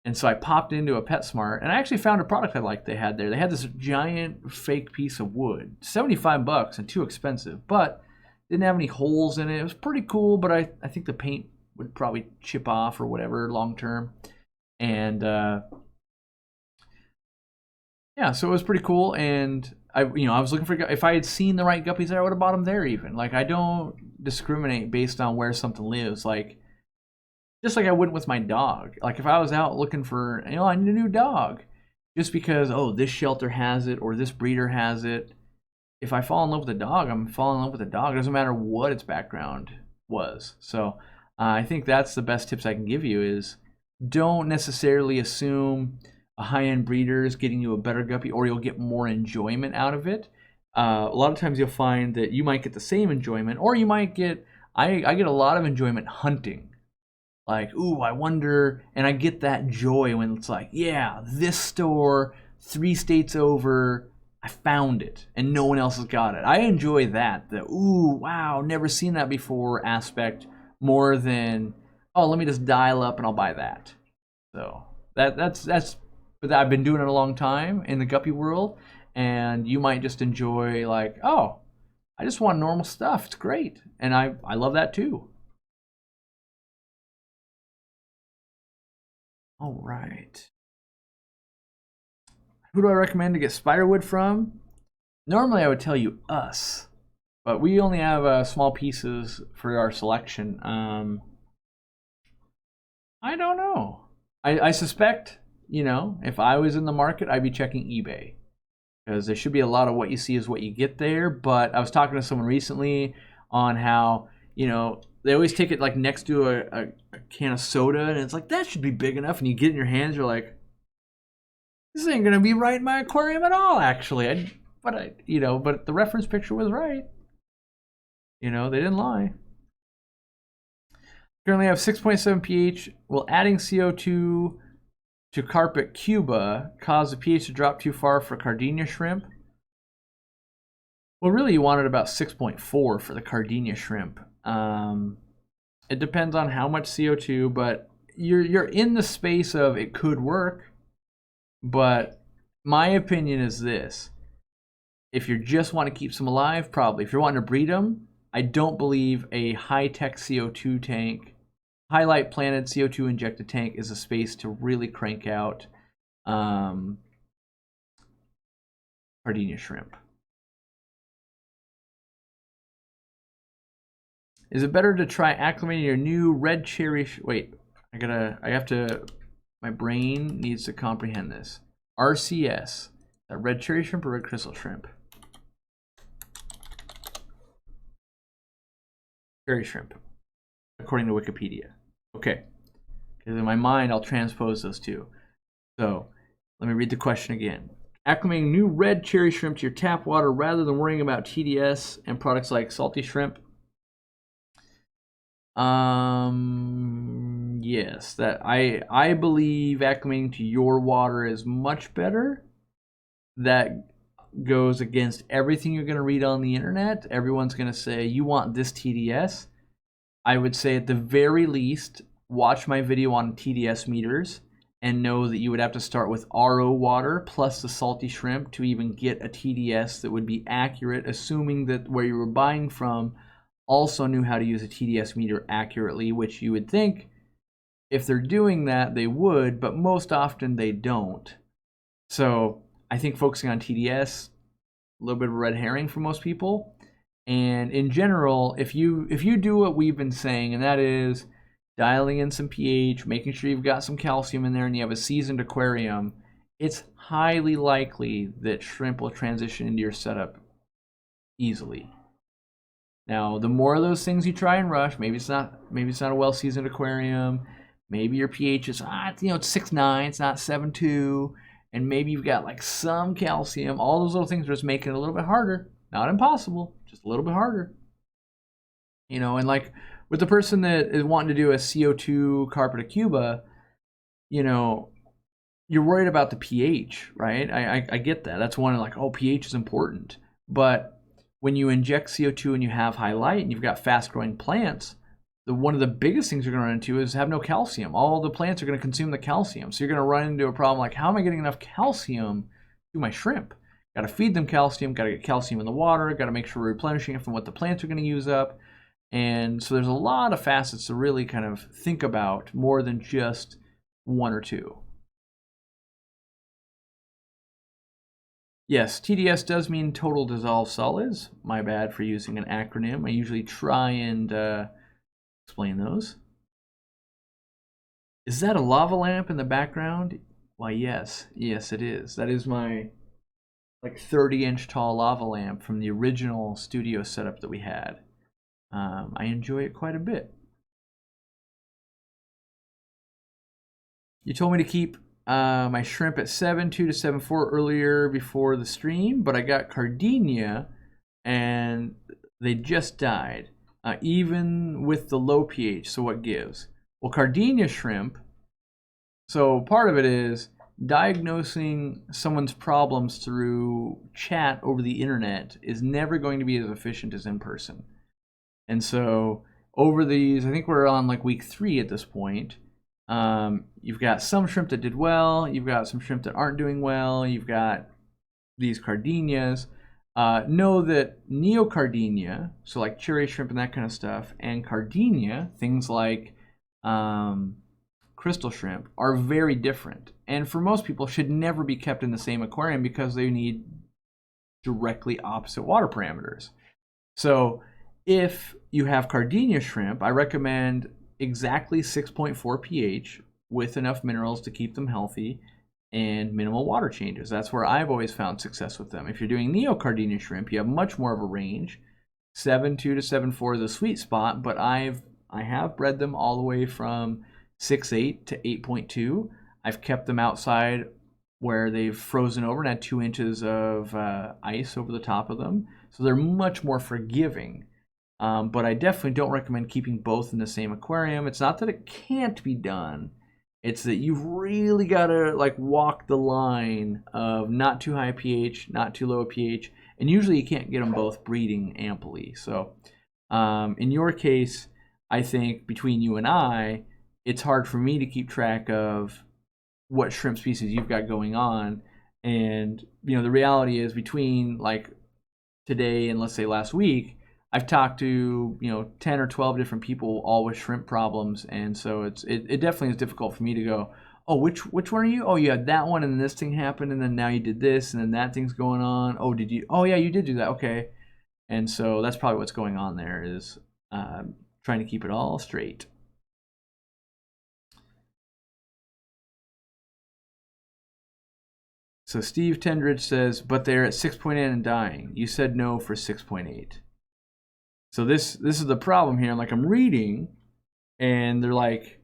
And so I popped into a PetSmart, and I actually found a product I liked they had there. They had this giant fake piece of wood, $75 and too expensive, but didn't have any holes in it. It was pretty cool, but I think the paint would probably chip off or whatever long term. And yeah, so it was pretty cool. And I was looking for, if I had seen the right guppies there, I would have bought them there even. Like, I don't discriminate based on where something lives. Like, just like I wouldn't with my dog. Like, if I was out looking for, I need a new dog, just because, oh, this shelter has it or this breeder has it. If I fall in love with a dog, I'm falling in love with a dog. It doesn't matter what its background was. So I think that's the best tips I can give you is don't necessarily assume a high-end breeder is getting you a better guppy or you'll get more enjoyment out of it. A lot of times you'll find that you might get the same enjoyment, or you might get, I get a lot of enjoyment hunting. Like, ooh, I wonder, and I get that joy when it's like, yeah, this store 3 states over, I found it and no one else has got it. I enjoy that, the ooh, wow, never seen that before aspect more than, oh, let me just dial up and I'll buy that. So that's but I've been doing it a long time in the guppy world, and you might just enjoy like, oh, I just want normal stuff. It's great. And I love that too. All right. Who do I recommend to get spiderwood from? Normally I would tell you us, but we only have small pieces for our selection. I don't know. I suspect, if I was in the market, I'd be checking eBay, because there should be a lot of what you see is what you get there. But I was talking to someone recently on how, they always take it like next to a can of soda, and it's like, that should be big enough. And you get it in your hands, you're like, this ain't gonna be right in my aquarium at all, actually. But the reference picture was right. They didn't lie. Currently have 6.7 pH. Will adding CO2 to carpet Cuba cause the pH to drop too far for Cardinia shrimp? Well, really, you wanted about 6.4 for the Cardinia shrimp. It depends on how much CO2, but you're in the space of it could work. But my opinion is this: if you just want to keep some alive, probably. If you're wanting to breed them, I don't believe a high-tech CO2 tank, highlight planted CO2 injected tank is a space to really crank out Cardinia shrimp. Is it better to try acclimating your new red cherry? Wait, my brain needs to comprehend this. RCS, that red cherry shrimp or red crystal shrimp? Cherry shrimp, according to Wikipedia. Okay, because in my mind I'll transpose those two. So let me read the question again. Acclimating new red cherry shrimp to your tap water rather than worrying about TDS and products like salty shrimp. Yes, that I believe acclimating to your water is much better. That goes against everything you're going to read on the internet. Everyone's going to say you want this TDS. I would say at the very least, watch my video on TDS meters and know that you would have to start with RO water plus the salty shrimp to even get a TDS that would be accurate, assuming that where you were buying from also knew how to use a TDS meter accurately, which you would think if they're doing that, they would, but most often they don't. So I think focusing on TDS, a little bit of a red herring for most people. And in general, if you do what we've been saying, and that is dialing in some pH, making sure you've got some calcium in there, and you have a seasoned aquarium, it's highly likely that shrimp will transition into your setup easily. Now, the more of those things you try and rush, maybe it's not a well-seasoned aquarium, maybe your pH is it's 6.9, it's not 7.2, and maybe you've got like some calcium. All those little things are just making it a little bit harder. Not impossible, just a little bit harder. And like with the person that is wanting to do a CO2 carpet of Cuba, you're worried about the pH, right? I get that. That's one, like, oh, pH is important. But when you inject CO2 and you have high light and you've got fast growing plants, one of the biggest things you're going to run into is have no calcium. All the plants are going to consume the calcium. So you're going to run into a problem like, how am I getting enough calcium to my shrimp? Got to feed them calcium, got to get calcium in the water, got to make sure we're replenishing it from what the plants are going to use up. And so there's a lot of facets to really kind of think about more than just 1 or 2. Yes, TDS does mean total dissolved solids. My bad for using an acronym. I usually try and explain those. Is that a lava lamp in the background? Why, yes. Yes, it is. That is my like 30-inch tall lava lamp from the original studio setup that we had. I enjoy it quite a bit. You told me to keep my shrimp at 7.2 to 7.4 earlier before the stream, but I got Cardinia and they just died, even with the low pH. So what gives? Well, Cardinia shrimp, so part of it is diagnosing someone's problems through chat over the internet is never going to be as efficient as in person. And so over these, I think we're on like week 3 at this point. You've got some shrimp that did well, you've got some shrimp that aren't doing well, you've got these Cardinias. Know that neocardinia, so like cherry shrimp and that kind of stuff, and Cardinia, things like crystal shrimp, are very different. And for most people, should never be kept in the same aquarium because they need directly opposite water parameters. So if you have Cardinia shrimp, I recommend exactly 6.4 pH with enough minerals to keep them healthy and minimal water changes. That's where I've always found success with them. If you're doing neocardinia shrimp, you have much more of a range. 7.2 to 7.4 is a sweet spot, but I have bred them all the way from 6.8 to 8.2. I've kept them outside where they've frozen over and had 2 inches of ice over the top of them. So they're much more forgiving. But I definitely don't recommend keeping both in the same aquarium. It's not that it can't be done. It's that you've really got to like walk the line of not too high pH, not too low pH, and usually you can't get them both breeding amply. So in your case, I think between you and I, it's hard for me to keep track of what shrimp species you've got going on. And you know, the reality is between like today and let's say last week, I've talked to 10 or 12 different people, all with shrimp problems, and so it definitely is difficult for me to go, oh, which one are you? Oh, you had that one, and then this thing happened, and then now you did this, and then that thing's going on. Oh, did you? Oh, yeah, you did do that. Okay, and so that's probably what's going on there is trying to keep it all straight. So Steve Tendridge says, but they're at 6.8 and dying. You said no for 6.8. So this is the problem here. Like I'm reading, and they're like,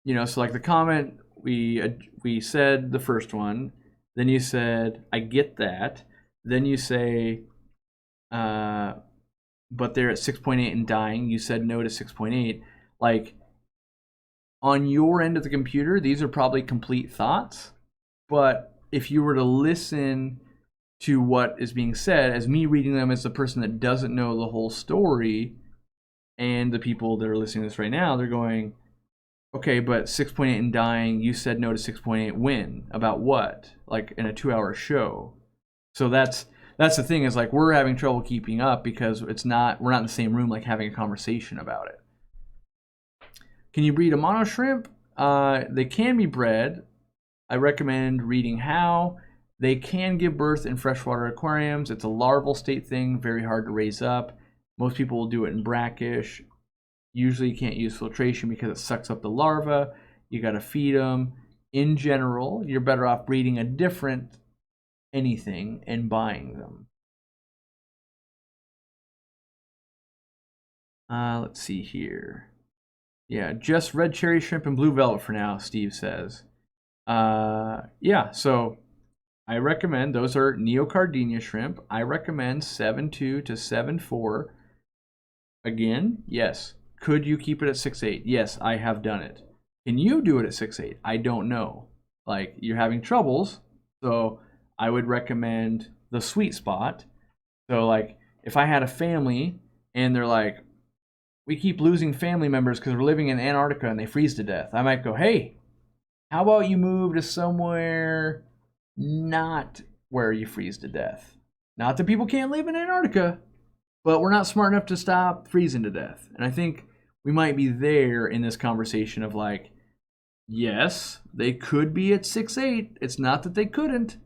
so like the comment we said the first one, then you said I get that, then you say, but they're at 6.8 and dying. You said no to 6.8. Like on your end of the computer, these are probably complete thoughts, but if you were to listen to what is being said, as me reading them as the person that doesn't know the whole story, and the people that are listening to this right now, they're going, okay, but 6.8 and dying, you said no to 6.8, when? About what? Like in a 2-hour show. So that's the thing, is like we're having trouble keeping up because we're not in the same room like having a conversation about it. Can you breed a mono shrimp? They can be bred. I recommend reading how. They can give birth in freshwater aquariums. It's a larval state thing, very hard to raise up. Most people will do it in brackish. Usually you can't use filtration because it sucks up the larva. You got to feed them. In general, you're better off breeding a different anything and buying them. Let's see here. Yeah, just red cherry shrimp and blue velvet for now, Steve says. Yeah, so I recommend, those are neocardinia shrimp. I recommend 7.2 to 7.4. Again, yes. Could you keep it at 6.8? Yes, I have done it. Can you do it at 6.8? I don't know. Like, you're having troubles, so I would recommend the sweet spot. So, like, if I had a family and they're like, we keep losing family members because we're living in Antarctica and they freeze to death, I might go, hey, how about you move to somewhere not where you freeze to death? Not that people can't live in Antarctica, but we're not smart enough to stop freezing to death. And I think we might be there in this conversation of like, Yes, they could be at 6'8". It's not that they couldn't.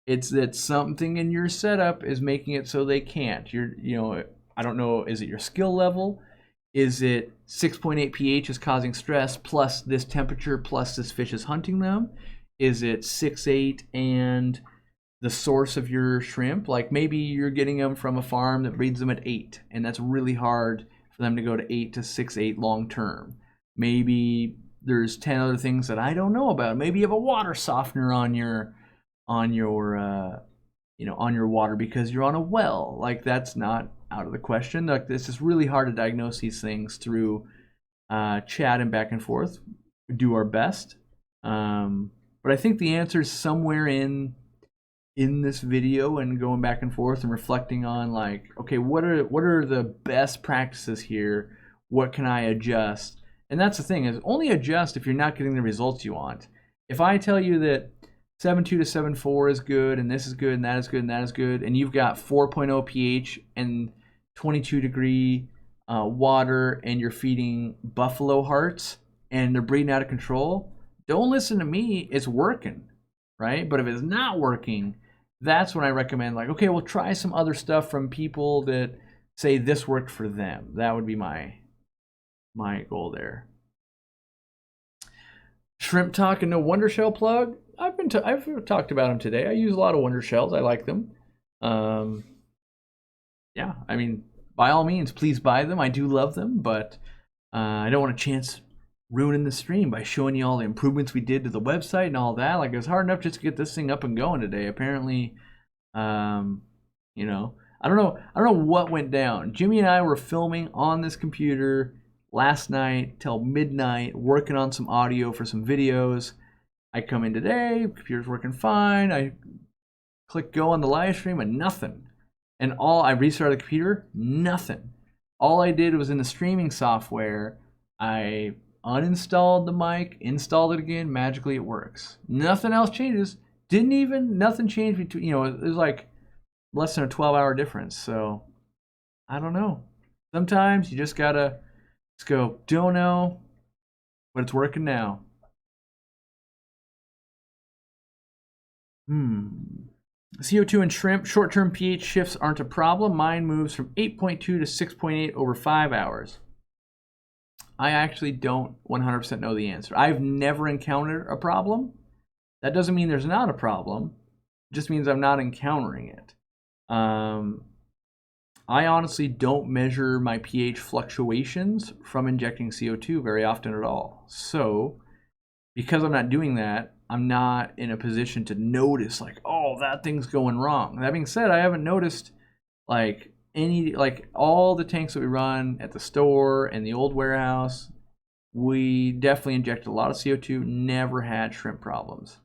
It's that something in your setup is making it so they can't. I don't know, is it your skill level? Is it 6.8 pH is causing stress plus this temperature plus this fish is hunting them? Is it 6'8" and the source of your shrimp? Like maybe you're getting them from a farm that breeds them at 8, and that's really hard for them to go to 8 to 6'8" long term. Maybe there's 10 other things that I don't know about. Maybe you have a water softener on your on your water because you're on a well. Like that's not out of the question. Like this is really hard to diagnose these things through chat and back and forth. We do our best, but I think the answer is somewhere in this video and going back and forth and reflecting on like, okay, what are the best practices here? What can I adjust? And that's the thing, is only adjust if you're not getting the results you want. If I tell you that 7.2 to 7.4 is good, and this is good, and that is good, and that is good, and you've got 4.0 pH and 22 degree water, and you're feeding buffalo hearts, and they're breeding out of control, don't listen to me. It's working, right? But if it's not working, that's when I recommend, like, okay, we'll try some other stuff from people that say this worked for them. That would be my goal there. Shrimp talk and no wonder shell plug. I've talked about them today. I use a lot of wonder shells. I like them. Yeah, I mean, by all means, please buy them. I do love them, but I don't want a chance ruining the stream by showing you all the improvements we did to the website and all that. Like, it was hard enough just to get this thing up and going today. Apparently, I don't know what went down. Jimmy and I were filming on this computer last night till midnight, working on some audio for some videos. I come in today, computer's working fine. I click go on the live stream and nothing. And I restarted the computer, nothing. All I did was in the streaming software, I uninstalled the mic, installed it again, magically it works. Nothing else changes. Nothing changed between, it was like less than a 12-hour difference. So I don't know. Sometimes you just gotta go, don't know, but it's working now. CO2 and shrimp, short-term pH shifts aren't a problem. Mine moves from 8.2 to 6.8 over 5 hours. I actually don't 100% know the answer. I've never encountered a problem. That doesn't mean there's not a problem. It just means I'm not encountering it. I honestly don't measure my pH fluctuations from injecting CO2 very often at all. So, because I'm not doing that, I'm not in a position to notice like, oh, that thing's going wrong. That being said, I haven't noticed like all the tanks that we run at the store and the old warehouse, we definitely injected a lot of CO2, never had shrimp problems.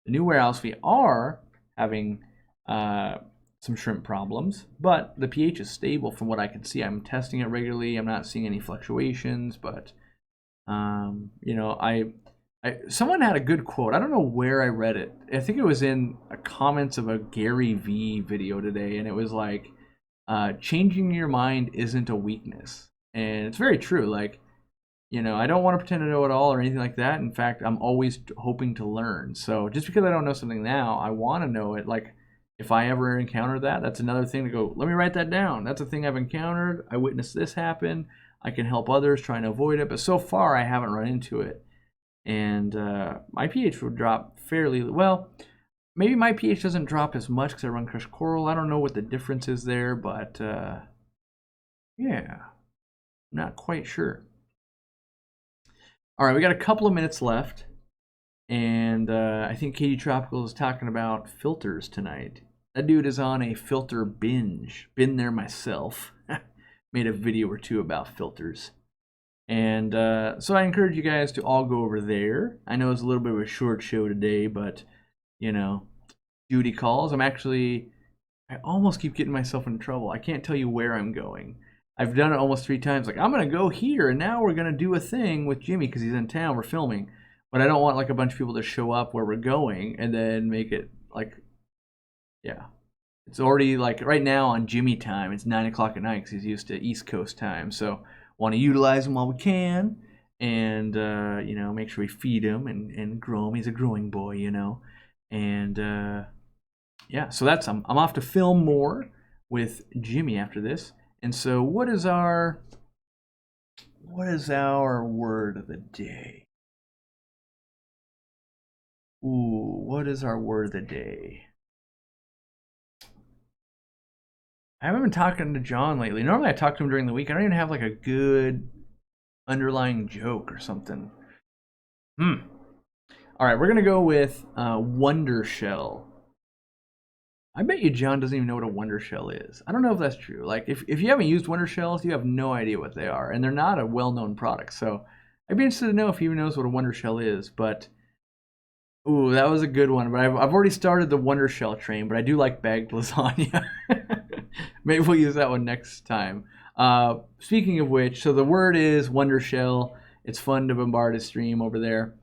The new warehouse, we are having some shrimp problems, but the pH is stable from what I can see. I'm testing it regularly. I'm not seeing any fluctuations, but someone had a good quote. I don't know where I read it. I think it was in a comments of a Gary V video today, and it was like, changing your mind isn't a weakness. And it's very true. Like, I don't want to pretend to know it all or anything like that. In fact, I'm always hoping to learn. So just because I don't know something now, I want to know it. Like, if I ever encounter that, that's another thing to go, let me write that down. That's a thing I've encountered. I witnessed this happen. I can help others trying to avoid it. But so far, I haven't run into it. And my pH would drop fairly well. Maybe my pH doesn't drop as much because I run crushed coral. I don't know what the difference is there, but yeah, not quite sure. All right, we got a couple of minutes left. And I think Katie Tropical is talking about filters tonight. That dude is on a filter binge. Been there myself. Made a video or two about filters. And so I encourage you guys to all go over there. I know it's a little bit of a short show today, but, duty calls. I almost keep getting myself in trouble. I can't tell you where I'm going. I've done it almost 3 times. Like, I'm going to go here, and now we're going to do a thing with Jimmy because he's in town. We're filming. But I don't want like a bunch of people to show up where we're going and then make it like, yeah. It's already like right now on Jimmy time, it's 9 o'clock at night because he's used to East Coast time. So want to utilize him while we can. and you know, make sure we feed him and grow him. He's a growing boy, you know, and yeah. So that's I'm off to film more with Jimmy after this. And so, what is our word of the day? Ooh, what is our word of the day? I haven't been talking to John lately. Normally I talk to him during the week. I don't even have like a good underlying joke or something. All right, we're gonna go with wonder shell. I bet you John doesn't even know what a wonder shell is. I don't know if that's true. Like if you haven't used wonder shells, you have no idea what they are, and they're not a well-known product. So I'd be interested to know if he even knows what a wonder shell is. But ooh, that was a good one. But I've already started the wonder shell train. But I do like bagged lasagna. Maybe we'll use that one next time. Speaking of which, so the word is wonder shell. It's fun to bombard his stream over there.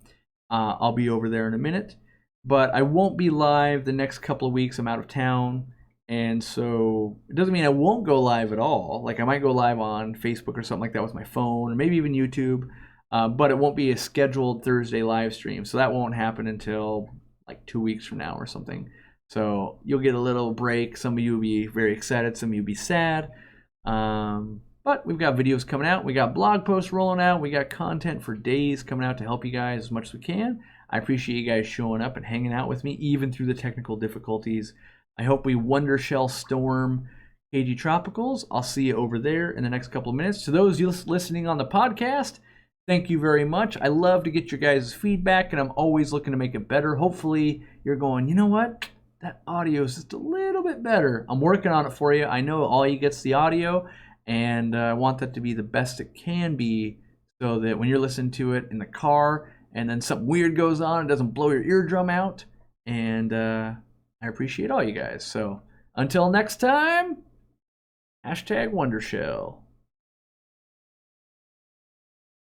I'll be over there in a minute. But I won't be live the next couple of weeks. I'm out of town. And so it doesn't mean I won't go live at all. Like I might go live on Facebook or something like that with my phone, or maybe even YouTube. But it won't be a scheduled Thursday live stream. So that won't happen until like 2 weeks from now or something. So you'll get a little break. Some of you will be very excited. Some of you will be sad. But we've got videos coming out. We got blog posts rolling out. We got content for days coming out to help you guys as much as we can. I appreciate you guys showing up and hanging out with me, even through the technical difficulties. I hope we wonder shell storm KG Tropicals. I'll see you over there in the next couple of minutes. To those you listening on the podcast, thank you very much. I love to get your guys' feedback, and I'm always looking to make it better. Hopefully, you're going, you know what? That audio is just a little bit better. I'm working on it for you. I know all you get's the audio, and I want that to be the best it can be so that when you're listening to it in the car and then something weird goes on, it doesn't blow your eardrum out. And I appreciate all you guys. So until next time, #WonderShell.